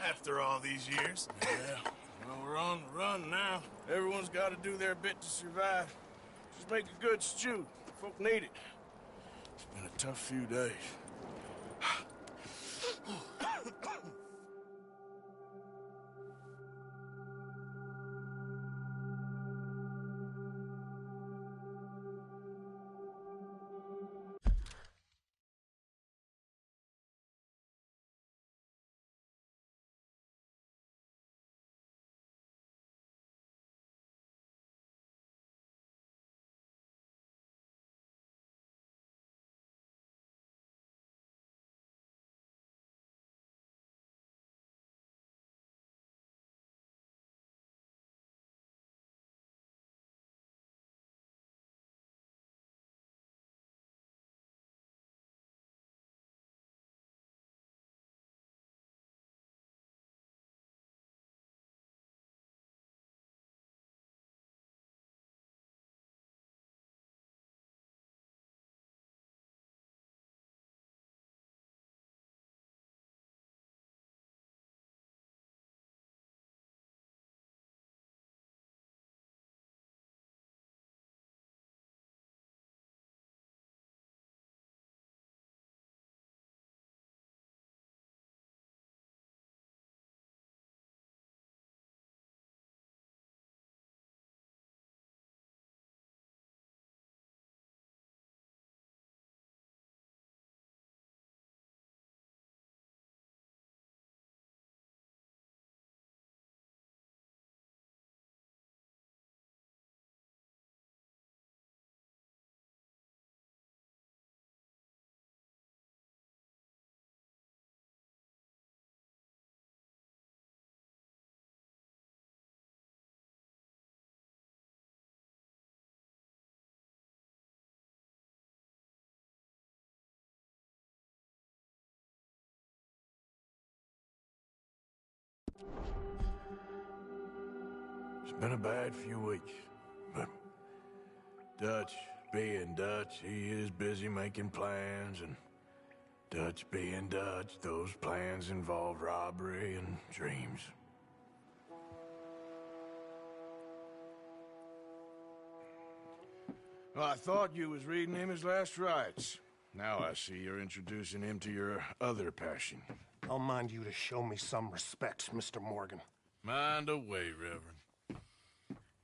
after all these years. Yeah. Well, we're on the run now. Everyone's got to do their bit to survive. Just make a good stew. Folk need it. It's been a tough few days. It's been a bad few weeks, but Dutch being Dutch, he is busy making plans, and Dutch being Dutch, those plans involve robbery and dreams. Well, I thought you was reading him his last rites. Now I see you're introducing him to your other passion. I'll mind you to show me some respect, Mr. Morgan. Mind away, Reverend.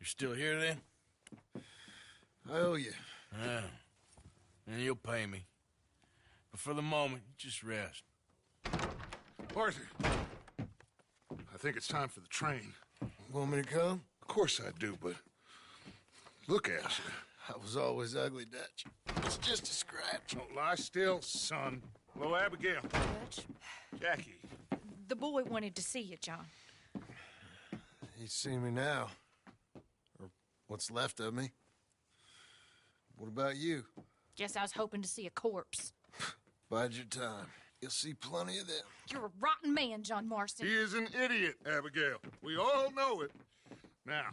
You're still here, then? I owe you. Yeah. And you'll pay me. But for the moment, just rest. Arthur, I think it's time for the train. Want me to come? Of course I do, but look at you. I was always ugly, Dutch. It's just a scratch. Don't lie still, son. Hello, Abigail. Dutch, Jackie. the boy wanted to see you, John. He's seen me now. Or what's left of me. What about you? Guess I was hoping to see a corpse. Bide your time. You'll see plenty of them. You're a rotten man, John Marston. He is an idiot, Abigail. We all know it. Now,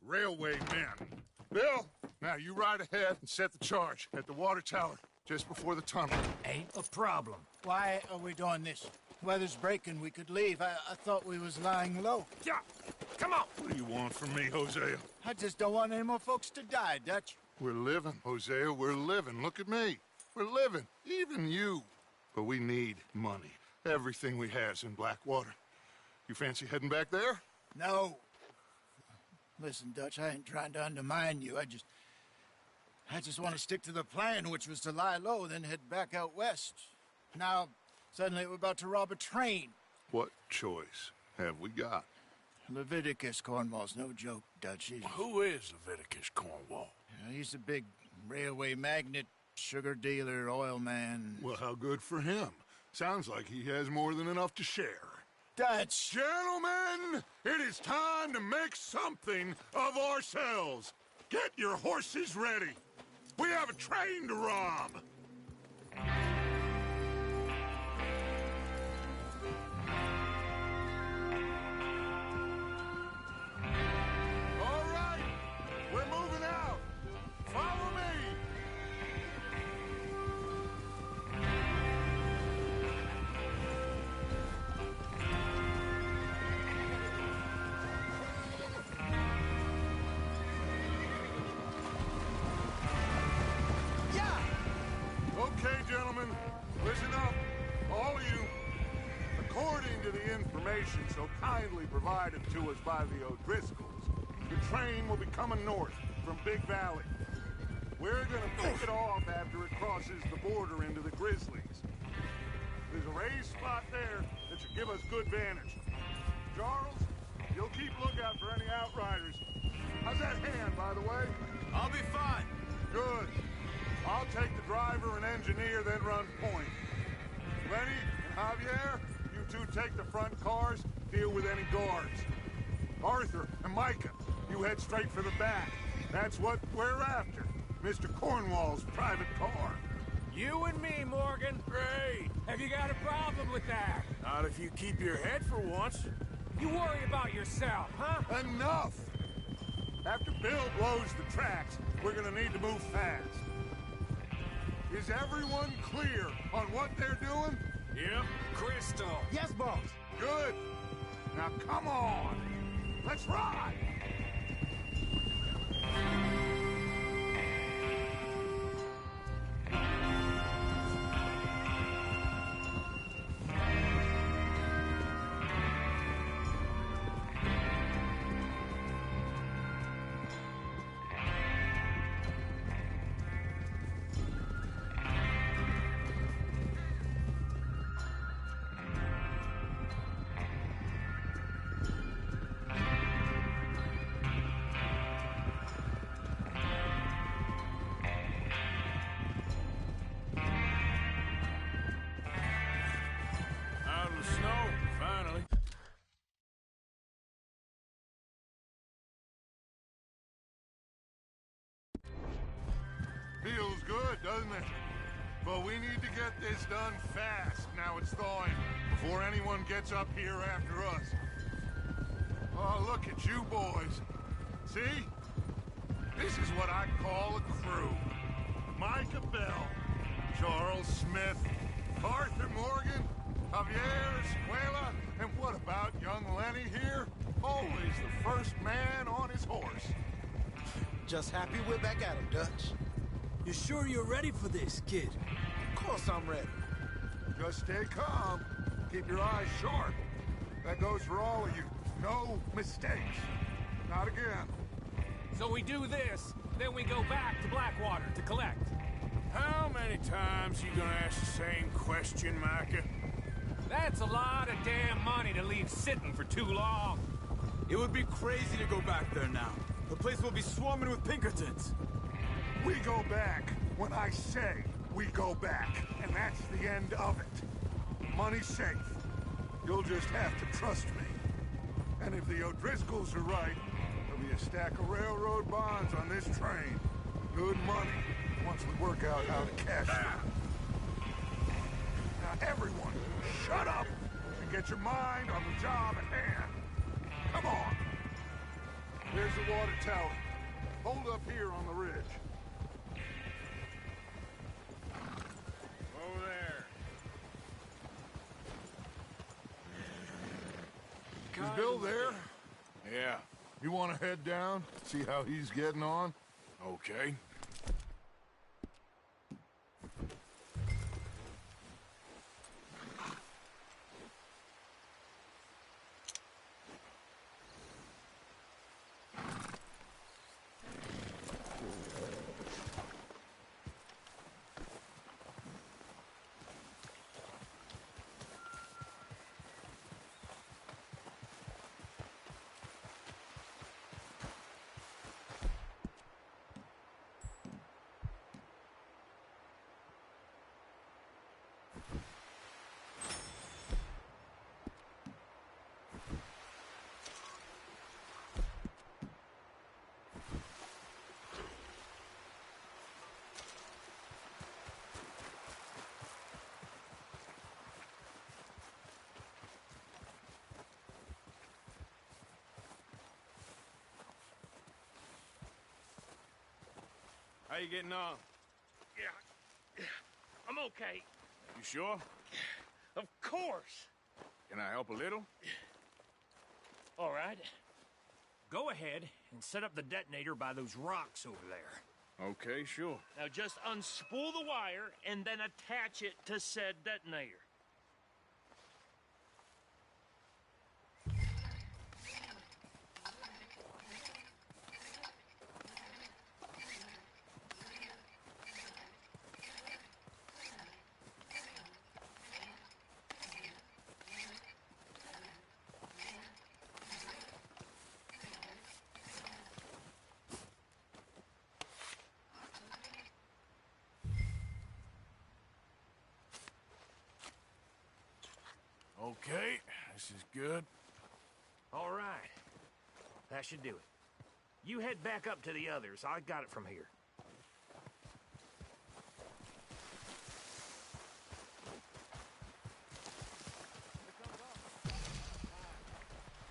railway men. Bill, now you ride ahead and set the charge at the water tower just before the tunnel. Ain't a problem. Why are we doing this? Weather's breaking. We could leave. I thought we was lying low. Yeah, come on. What do you want from me, Hosea? I just don't want any more folks to die, Dutch. We're living, Hosea. We're living. Look at me. We're living. Even you. But we need money. Everything we has in Blackwater. You fancy heading back there? No. Listen, Dutch, I ain't trying to undermine you. I just want to stick to the plan, which was to lie low, then head back out west. Now, suddenly we're about to rob a train. What choice have we got? Leviticus Cornwall's no joke, Dutch. Who is Leviticus Cornwall? He's a big railway magnate, sugar dealer, oil man. Well, how good for him. Sounds like he has more than enough to share. Dutch! Gentlemen, it is time to make something of ourselves. Get your horses ready. We have a train to rob. All right, we're moving out. Follow me. Okay, gentlemen, listen up, all of you. According to the information so kindly provided to us by the O'Driscolls, the train will be coming north from Big Valley. We're gonna pick it off after it crosses the border into the Grizzlies. There's a raised spot there that should give us good vantage. Charles, you'll keep lookout for any outriders. How's that hand, by the way? I'll be fine. Good. I'll take the driver and engineer, then run point. Lenny and Javier, you two take the front cars, deal with any guards. Arthur and Micah, you head straight for the back. That's what we're after. Mr. Cornwall's private car. You and me, Morgan. Great. Have you got a problem with that? Not if you keep your head for once. You worry about yourself, huh? Enough! After Bill blows the tracks, we're gonna need to move fast. Is everyone clear on what they're doing? Yep. Crystal. Yes, boss. Good. Now come on. Let's ride. Out of the snow, finally. Feels good, doesn't it? But we need to get this done fast now it's thawing, before anyone gets up here after us. Oh, look at you boys. See? This is what I call a crew. Micah Bell, Charles Smith, Arthur Morgan, Javier Escuela, and what about young Lenny here? Always the first man on his horse. Just happy we're back at him, Dutch. You sure you're ready for this, kid? Of course I'm ready. Just stay calm. Keep your eyes sharp. That goes for all of you. No mistakes. Not again. So we do this, then we go back to Blackwater to collect. How many times you gonna ask the same question, Micah? That's a lot of damn money to leave sitting for too long. It would be crazy to go back there now. The place will be swarming with Pinkertons. We go back when I say we go back, and that's the end of it. Money's safe. You'll just have to trust me. And if the O'Driscolls are right, there'll be a stack of railroad bonds on this train. Good money, once we work out how to cash it. Now everyone, shut up and get your mind on the job at hand. Come on. There's the water tower. Hold up here on the ridge. Over there. Is Bill there? Yeah. You want to head down, see how he's getting on? Okay. How you getting on? Yeah, I'm okay. You sure? Of course. Can I help a little? All right. Go ahead and set up the detonator by those rocks over there. Okay, sure. Now just unspool the wire and then attach it to said detonator. Okay, this is good. All right. That should do it. You head back up to the others. I got it from here.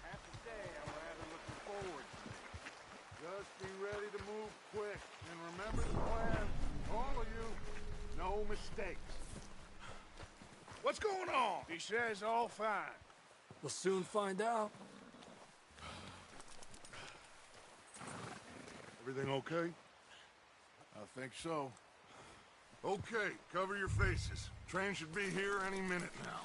Half a day I'm rather looking forward to. Just be ready to move quick. And remember the plan. All of you, no mistakes. What's going on? He says all fine. We'll soon find out. Everything okay? I think so. Okay, cover your faces. Train should be here any minute now.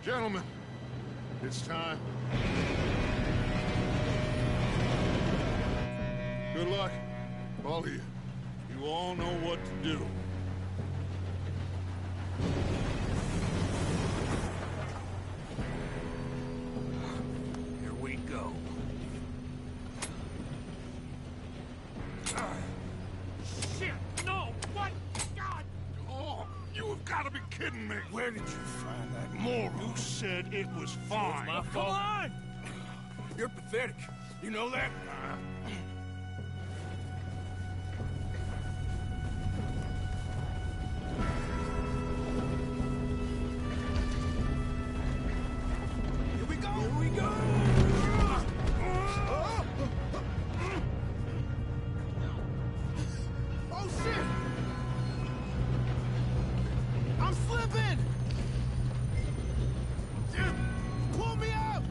Gentlemen, it's time. Good luck, all of you. You all know what to do. Here we go. Shit! No! What? God! Oh, you have got to be kidding me. Where did you find that moron? You said it was fine. My fault. Come on! You're pathetic. You know that? Here we go! Here we go! Oh, shit! I'm slipping! Dude, pull me out!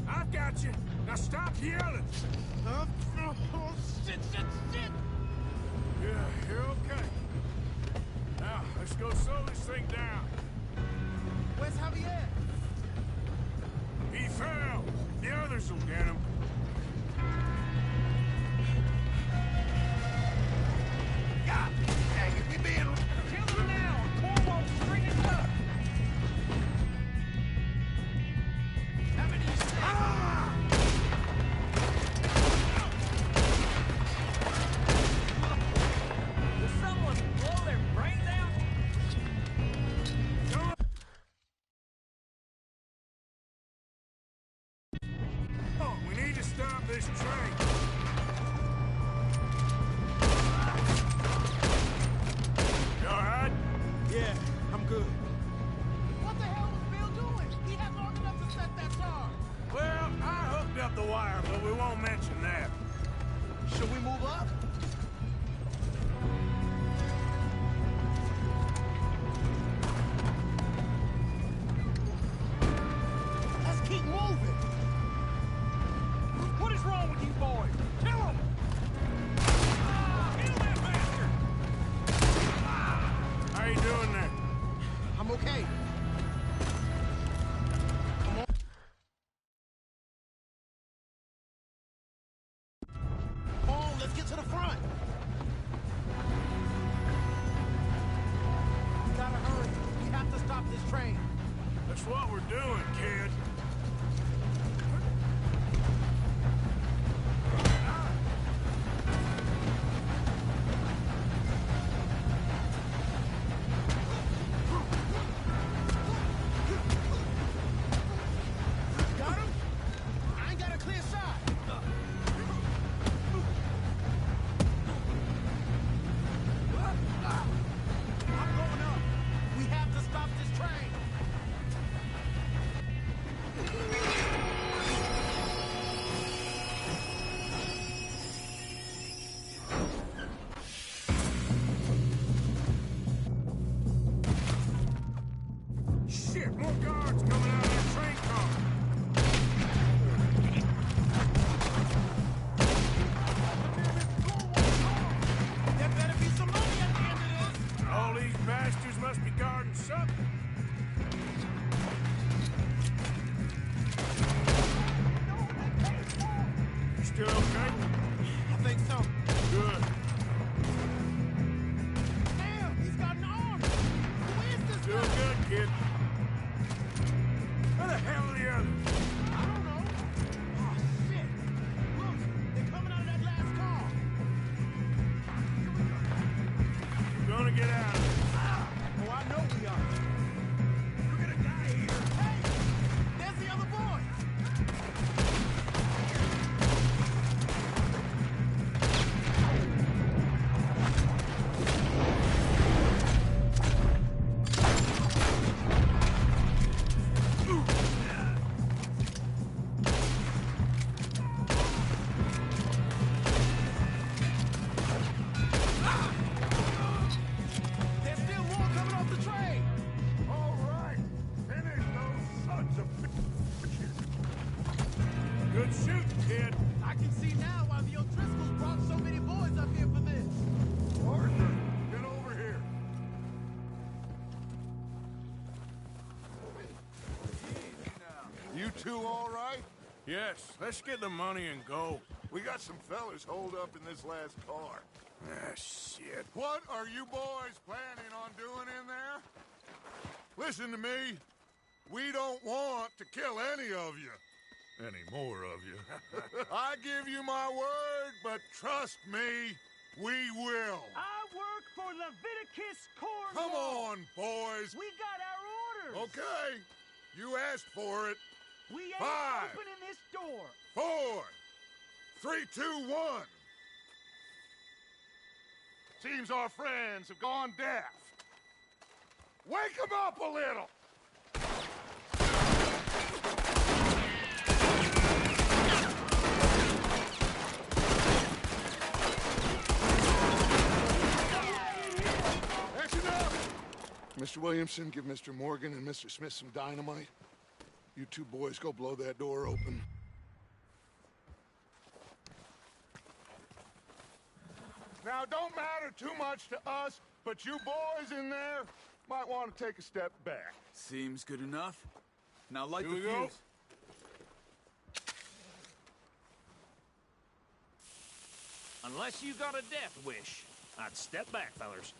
I've got you. Now stop yelling. Oh, shit, shit, shit! Yeah, you're okay. Now, let's go slow this thing down. Where's Javier? He fell. The others will get him. God dang it, we being... Kill him now! Corvo, string it up! How many Will someone blow their brains out? stop this train. You all right? Yeah, I'm good. What the hell was Bill doing? He had long enough to set that charge. Well, I hooked up the wire, but we won't mention that. Should we move up? Let's keep moving. What is wrong with you boys? Kill him! Kill that bastard! How you doing there? I'm okay. Come on. Come on, let's get to the front. We gotta hurry. We have to stop this train. That's what we're doing, kid. Got him? I ain't got a clear shot. I'm going up. We have to stop this train. Shit, more guards coming out of that train car. There better be some money at the end of this. All these bastards must be guarding something. You still okay? I think so. Good. Damn, he's got an arm. Who is this Doing guy? good, kid. Where the hell are the others? I don't know. Oh, shit. Look, they're coming out of that last car. We're gonna get out of here. Oh, I know we are. We're gonna die here. Hey, there's the other boys. There's still more coming off the train. All right. Finish those sons of bitches. Good shooting, kid. I can see now why the O'Driscolls brought so many boys up here for this. Arthur, get over here. You two all right? Yes, let's get the money and go. We got some fellas holed up in this last car. Ah, shit. What are you boys planning on doing in there? Listen to me. We don't want to kill any of you. Any more of you. I give you my word, but trust me, we will. I work for Leviticus Corps. Come on, boys. We got our orders. Okay. You asked for it. We ain't 5, opening this door. 4, 3, 2, 1. Seems our friends have gone deaf. Wake them up a little. Action up! Mr. Williamson, give Mr. Morgan and Mr. Smith some dynamite. You two boys go blow that door open. Now, don't matter too much to us, but you boys in there might want to take a step back. Seems good enough. Now light Here the we go. fuse. Unless you got a death wish, I'd step back, fellers.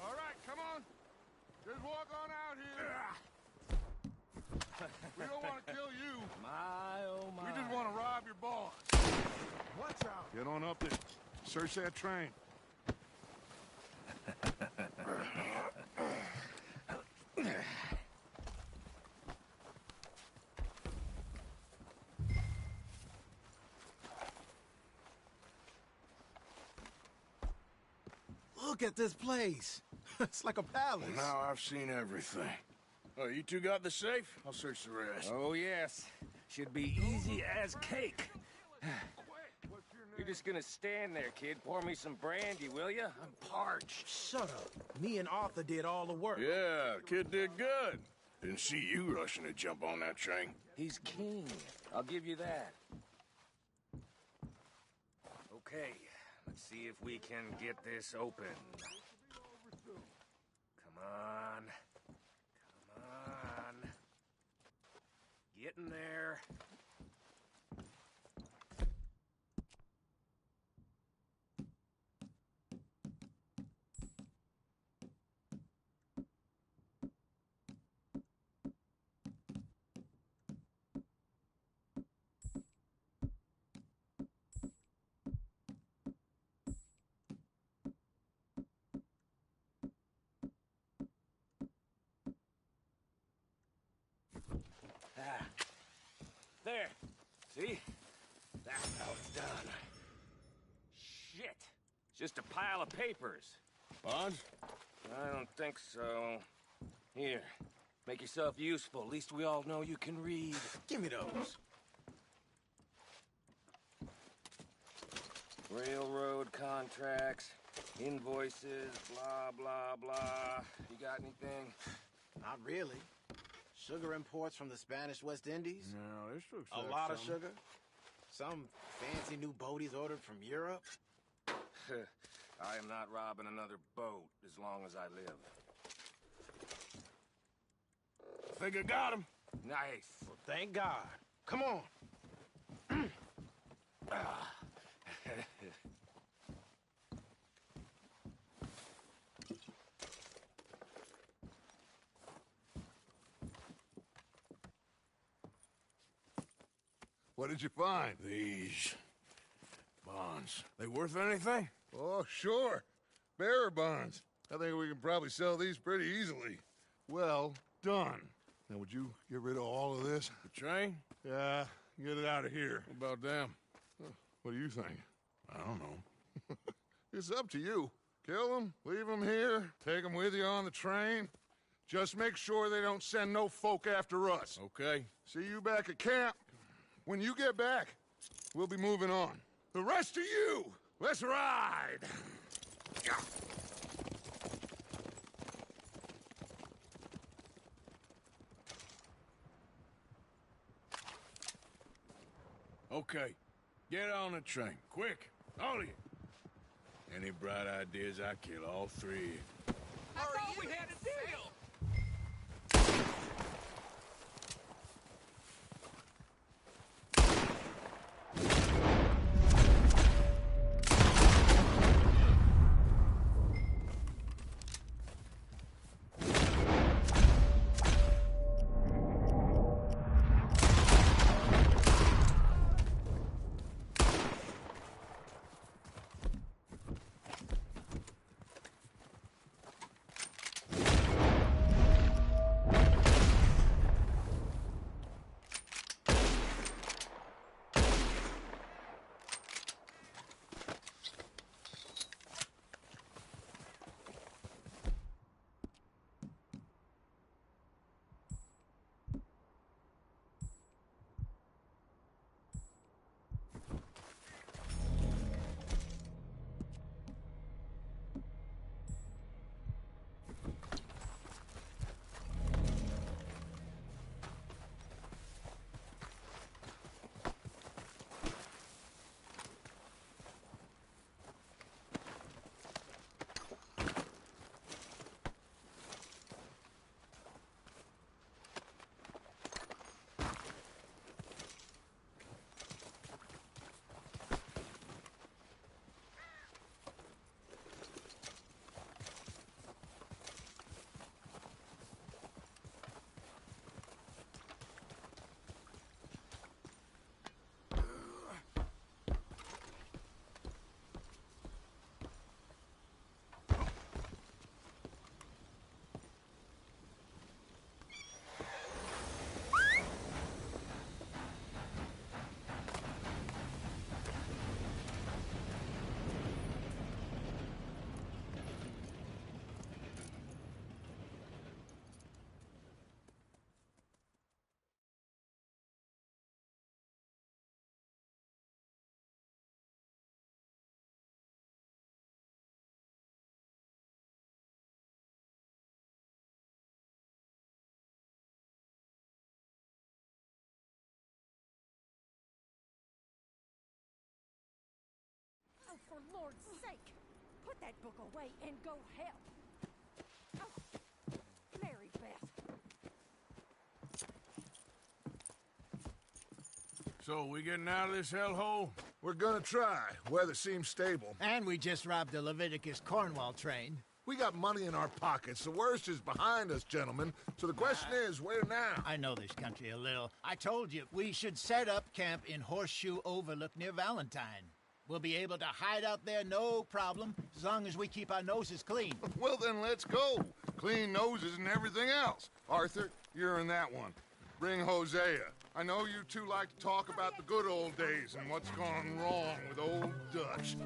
All right, come on. Just walk on out here. We don't want to kill you. My, oh my. We just want to rob your boss. Watch out. Get on up there. Search that train. Look at this place. It's like a palace. Well, now I've seen everything. Oh, you two got the safe? I'll search the rest. Oh, yes. Should be easy as cake. You're just gonna stand there, kid. Pour me some brandy, will you? I'm parched. Shut up. Me and Arthur did all the work. Yeah, the kid did good. Didn't see you rushing to jump on that train. He's keen. I'll give you that. Okay, let's see if we can get this open. Come on. Come on. Get in there. There. See? That's how it's done. Shit. It's just a pile of papers. Bonds? I don't think so. Here. Make yourself useful. At least we all know you can read. Give me those. Railroad contracts, invoices, blah, blah, blah. You got anything? Not really. Sugar imports from the Spanish West Indies. No, this looks A like lot of something. sugar. Some fancy new boaties ordered from Europe. I am not robbing another boat as long as I live. Think I got him. Nice. Well, thank God. Come on. What did you find? These bonds. They worth anything? Oh, sure. Bearer bonds. I think we can probably sell these pretty easily. Well done. Now, would you get rid of all of this? The train? Yeah, get it out of here. What about them? What do you think? I don't know. It's up to you. Kill them, leave them here, take them with you on the train. Just make sure they don't send no folk after us. Okay. See you back at camp. When you get back, we'll be moving on. The rest of you, let's ride! Okay. Get on the train. Quick. All of you. Any bright ideas, I kill all three of you. I thought we had a deal. Lord's sake! Put that book away and go help! Oh, Mary Beth. So, we getting out of this hellhole? We're gonna try. Weather seems stable. And we just robbed the Leviticus Cornwall train. We got money in our pockets. The worst is behind us, gentlemen. So the question is, where now? I know this country a little. I told you, we should set up camp in Horseshoe Overlook near Valentine. We'll be able to hide out there, no problem, as long as we keep our noses clean. Well, then let's go. Clean noses and everything else. Arthur, you're in that one. Bring Hosea. I know you two like to talk about the good old days and what's gone wrong with old Dutch.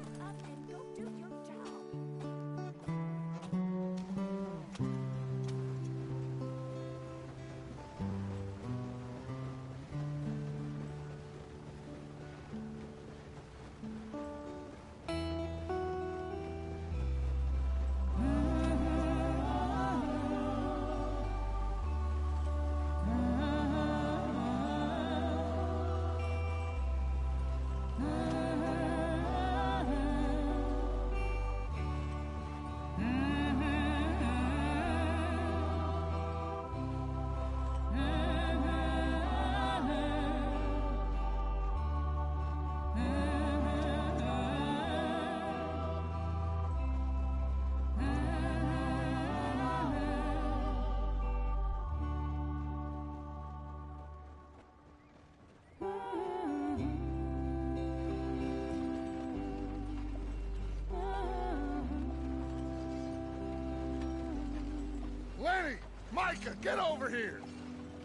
Lenny! Micah, get over here!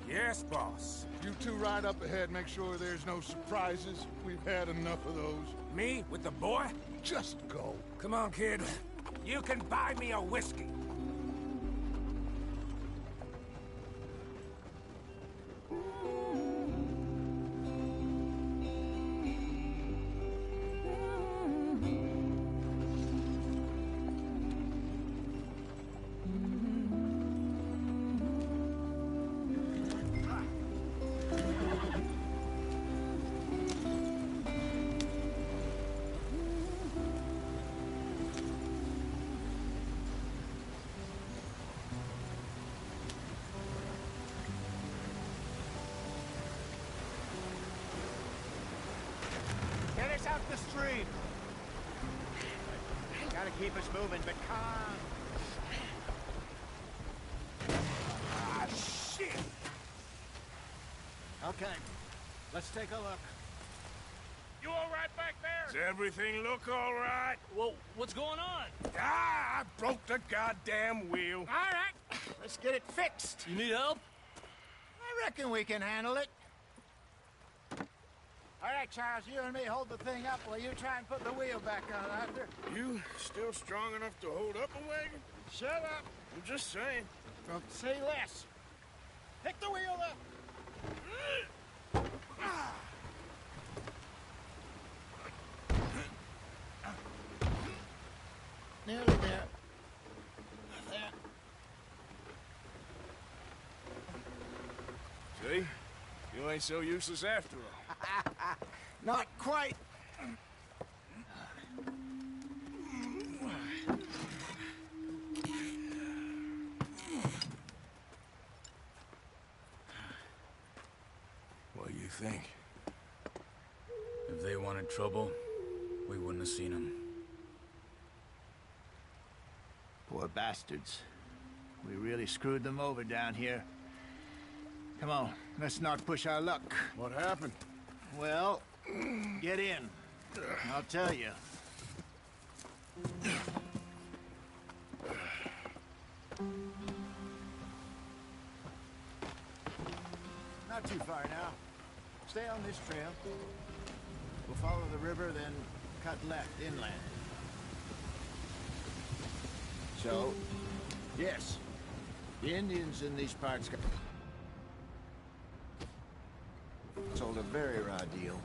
Yes, boss. You two ride up ahead, make sure there's no surprises. We've had enough of those. Me? With the boy? Just go. Come on, kid. You can buy me a whiskey. Get us out the stream! Gotta keep us moving, but calm. Ah, shit! Okay, let's take a look. You all right back there? Does everything look all right? Well, what's going on? Ah, I broke the goddamn wheel. All right, let's get it fixed. You need help? I reckon we can handle it. All right, Charles, you and me hold the thing up while you try and put the wheel back on, Arthur. You still strong enough to hold up a wagon? Shut up. I'm just saying. Well, say less. Pick the wheel up. Nearly there. There. See? You ain't so useless after all. Not quite. What do you think? If they wanted trouble, we wouldn't have seen them. Poor bastards. We really screwed them over down here. Come on, let's not push our luck. What happened? Well, get in. I'll tell you. Not too far now. Stay on this trail. We'll follow the river, then cut left inland. So, yes, the Indians in these parts sold a very raw deal.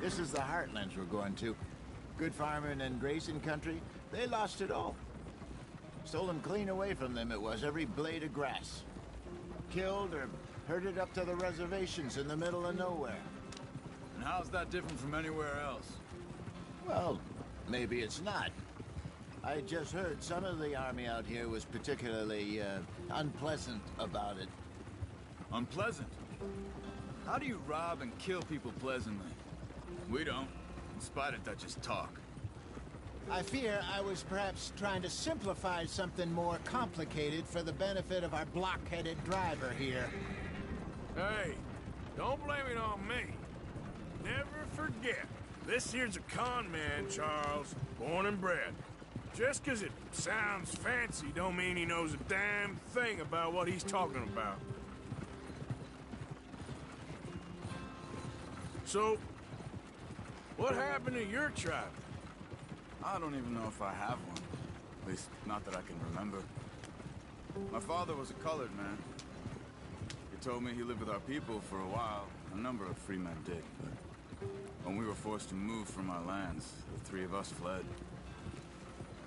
This is the heartlands we're going to. Good farming and grazing country, they lost it all. Stolen clean away from them it was, every blade of grass. Killed or Herded up to the reservations in the middle of nowhere. And how's that different from anywhere else? Well, maybe it's not. I just heard some of the army out here was particularly, unpleasant about it. Unpleasant? How do you rob and kill people pleasantly? We don't, in spite of Dutch's talk. I fear I was perhaps trying to simplify something more complicated for the benefit of our block-headed driver here. Hey, don't blame it on me. Never forget, this here's a con man, Charles, born and bred. Just 'cause it sounds fancy don't mean he knows a damn thing about what he's talking about. So, what happened to your tribe? I don't even know if I have one. At least, not that I can remember. My father was a colored man. He told me he lived with our people for a while. A number of free men did, but when we were forced to move from our lands, the three of us fled.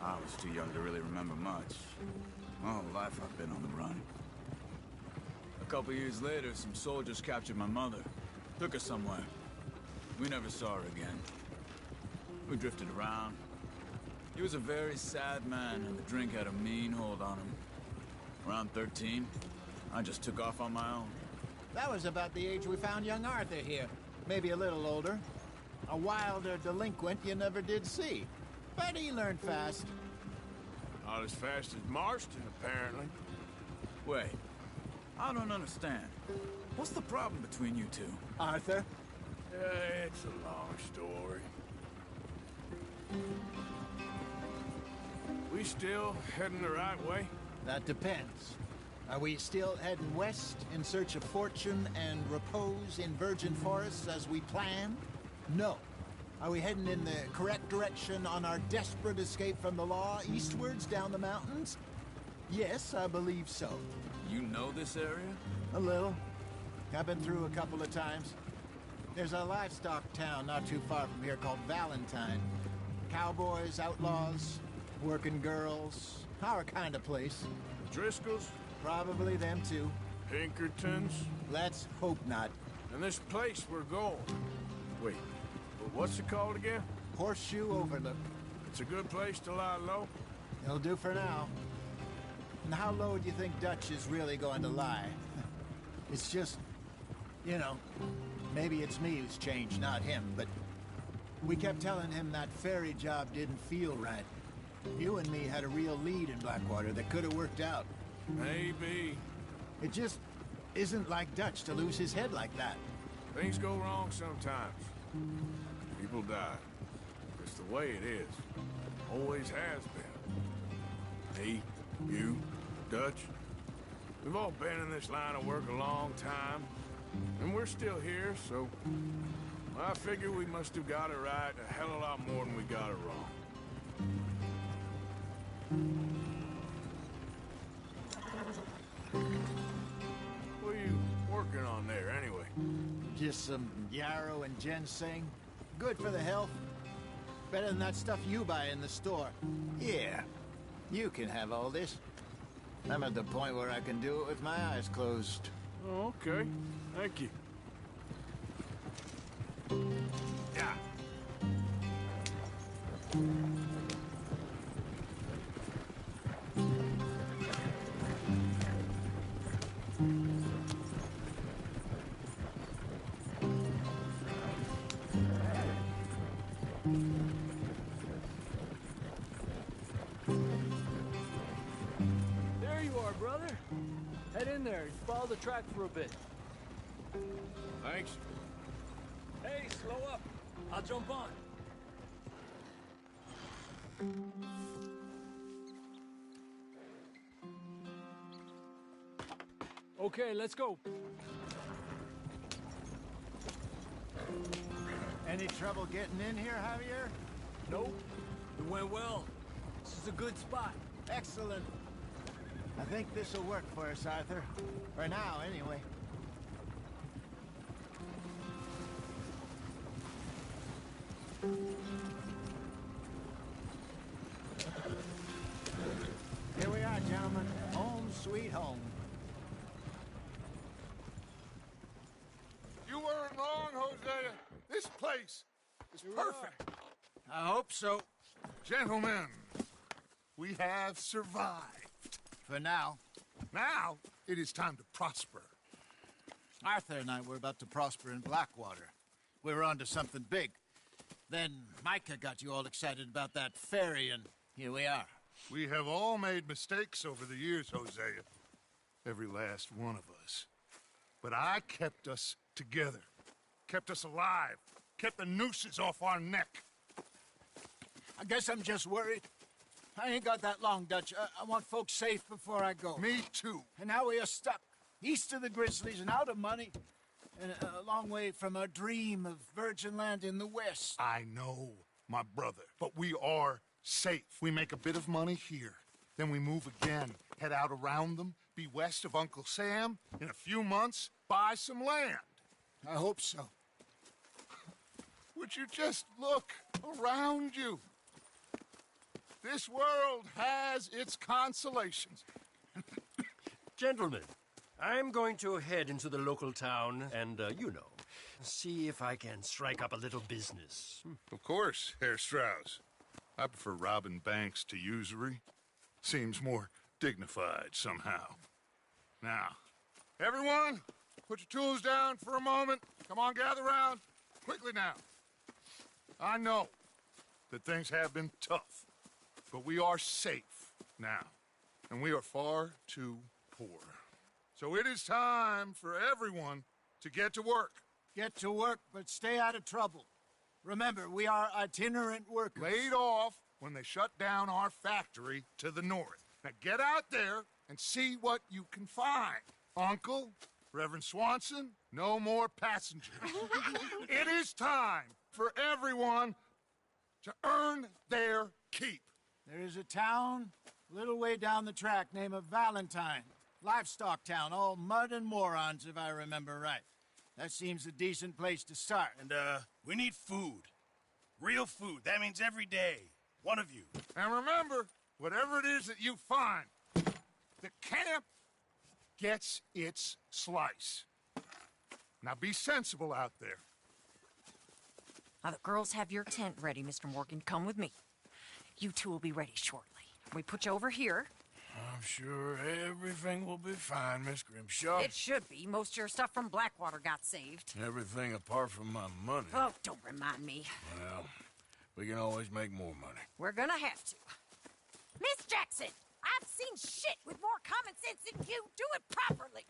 I was too young to really remember much. My whole life I've been on the run. A couple years later, some soldiers captured my mother. Took her somewhere. We never saw her again. We drifted around. He was a very sad man, and the drink had a mean hold on him. Around 13, I just took off on my own. That was about the age we found young Arthur here. Maybe a little older. A wilder delinquent you never did see. But he learned fast. Not as fast as Marston, apparently. Wait, I don't understand. What's the problem between you two? Arthur? It's a long story. We still heading the right way? That depends. Are we still heading west in search of fortune and repose in virgin forests as we planned? No. Are we heading in the correct direction on our desperate escape from the law eastwards down the mountains? Yes, I believe so. You know this area? A little. I've been through a couple of times. There's a livestock town not too far from here called Valentine. Cowboys, outlaws, working girls, our kind of place. Driscolls? Probably them too. Pinkertons? Let's hope not. And this place we're going. Wait, what's it called again? Horseshoe Overlook. It's a good place to lie low? It'll do for now. And how low do you think Dutch is really going to lie? It's just, you know, maybe it's me who's changed, not him, but we kept telling him that ferry job didn't feel right. You and me had a real lead in Blackwater that could have worked out. Maybe. It just isn't like Dutch to lose his head like that. Things go wrong sometimes. People die. It's the way it is. Always has been. Me, you, Dutch. We've all been in this line of work a long time. And we're still here, so I figure we must have got it right a hell of a lot more than we got it wrong. What are you working on there, anyway? Just some yarrow and ginseng. Good for the health. Better than that stuff you buy in the store. Yeah, you can have all this. I'm at the point where I can do it with my eyes closed. Oh, okay. Thank you. Yeah. There you are, brother. Head in there and follow the track for a bit. Thanks. Hey, slow up. I'll jump on. Okay, let's go. Any trouble getting in here, Javier? Nope. It went well. This is a good spot. Excellent. I think this'll work for us, Arthur. For now, anyway. Here we are, gentlemen. Home sweet home. place is perfect. I hope so. Gentlemen, we have survived. For now. Now, it is time to prosper. Arthur and I were about to prosper in Blackwater. We were onto something big. Then Micah got you all excited about that ferry, and here we are. We have all made mistakes over the years, Hosea. Every last one of us. But I kept us together. Kept us alive. Kept the nooses off our neck. I guess I'm just worried. I ain't got that long, Dutch. I want folks safe before I go. Me too. And now we are stuck. East of the Grizzlies and out of money. And a long way from our dream of virgin land in the west. I know, my brother. But we are safe. We make a bit of money here. Then we move again. Head out around them. Be west of Uncle Sam. In a few months, buy some land. I hope so. Would you just look around you? This world has its consolations. Gentlemen, I'm going to head into the local town and, see if I can strike up a little business. Of course, Herr Strauss. I prefer robbing banks to usury. Seems more dignified somehow. Now, everyone, put your tools down for a moment. Come on, gather round. Quickly now. I know that things have been tough, but we are safe now, and we are far too poor. So it is time for everyone to get to work. Get to work, but stay out of trouble. Remember, we are itinerant workers. Laid off when they shut down our factory to the north. Now get out there and see what you can find. Uncle, Reverend Swanson, no more passengers. It is time for everyone to earn their keep. There is a town a little way down the track named Valentine. Livestock town, all mud and morons, if I remember right. That seems a decent place to start. And, we need food. Real food. That means every day. One of you. And remember, whatever it is that you find, the camp gets its slice. Now be sensible out there. Now, the girls have your tent ready, Mr. Morgan. Come with me. You two will be ready shortly. We put you over here. I'm sure everything will be fine, Miss Grimshaw. It should be. Most of your stuff from Blackwater got saved. Everything apart from my money. Oh, don't remind me. Well, we can always make more money. We're gonna have to. Miss Jackson, I've seen shit with more common sense than you. Do it properly.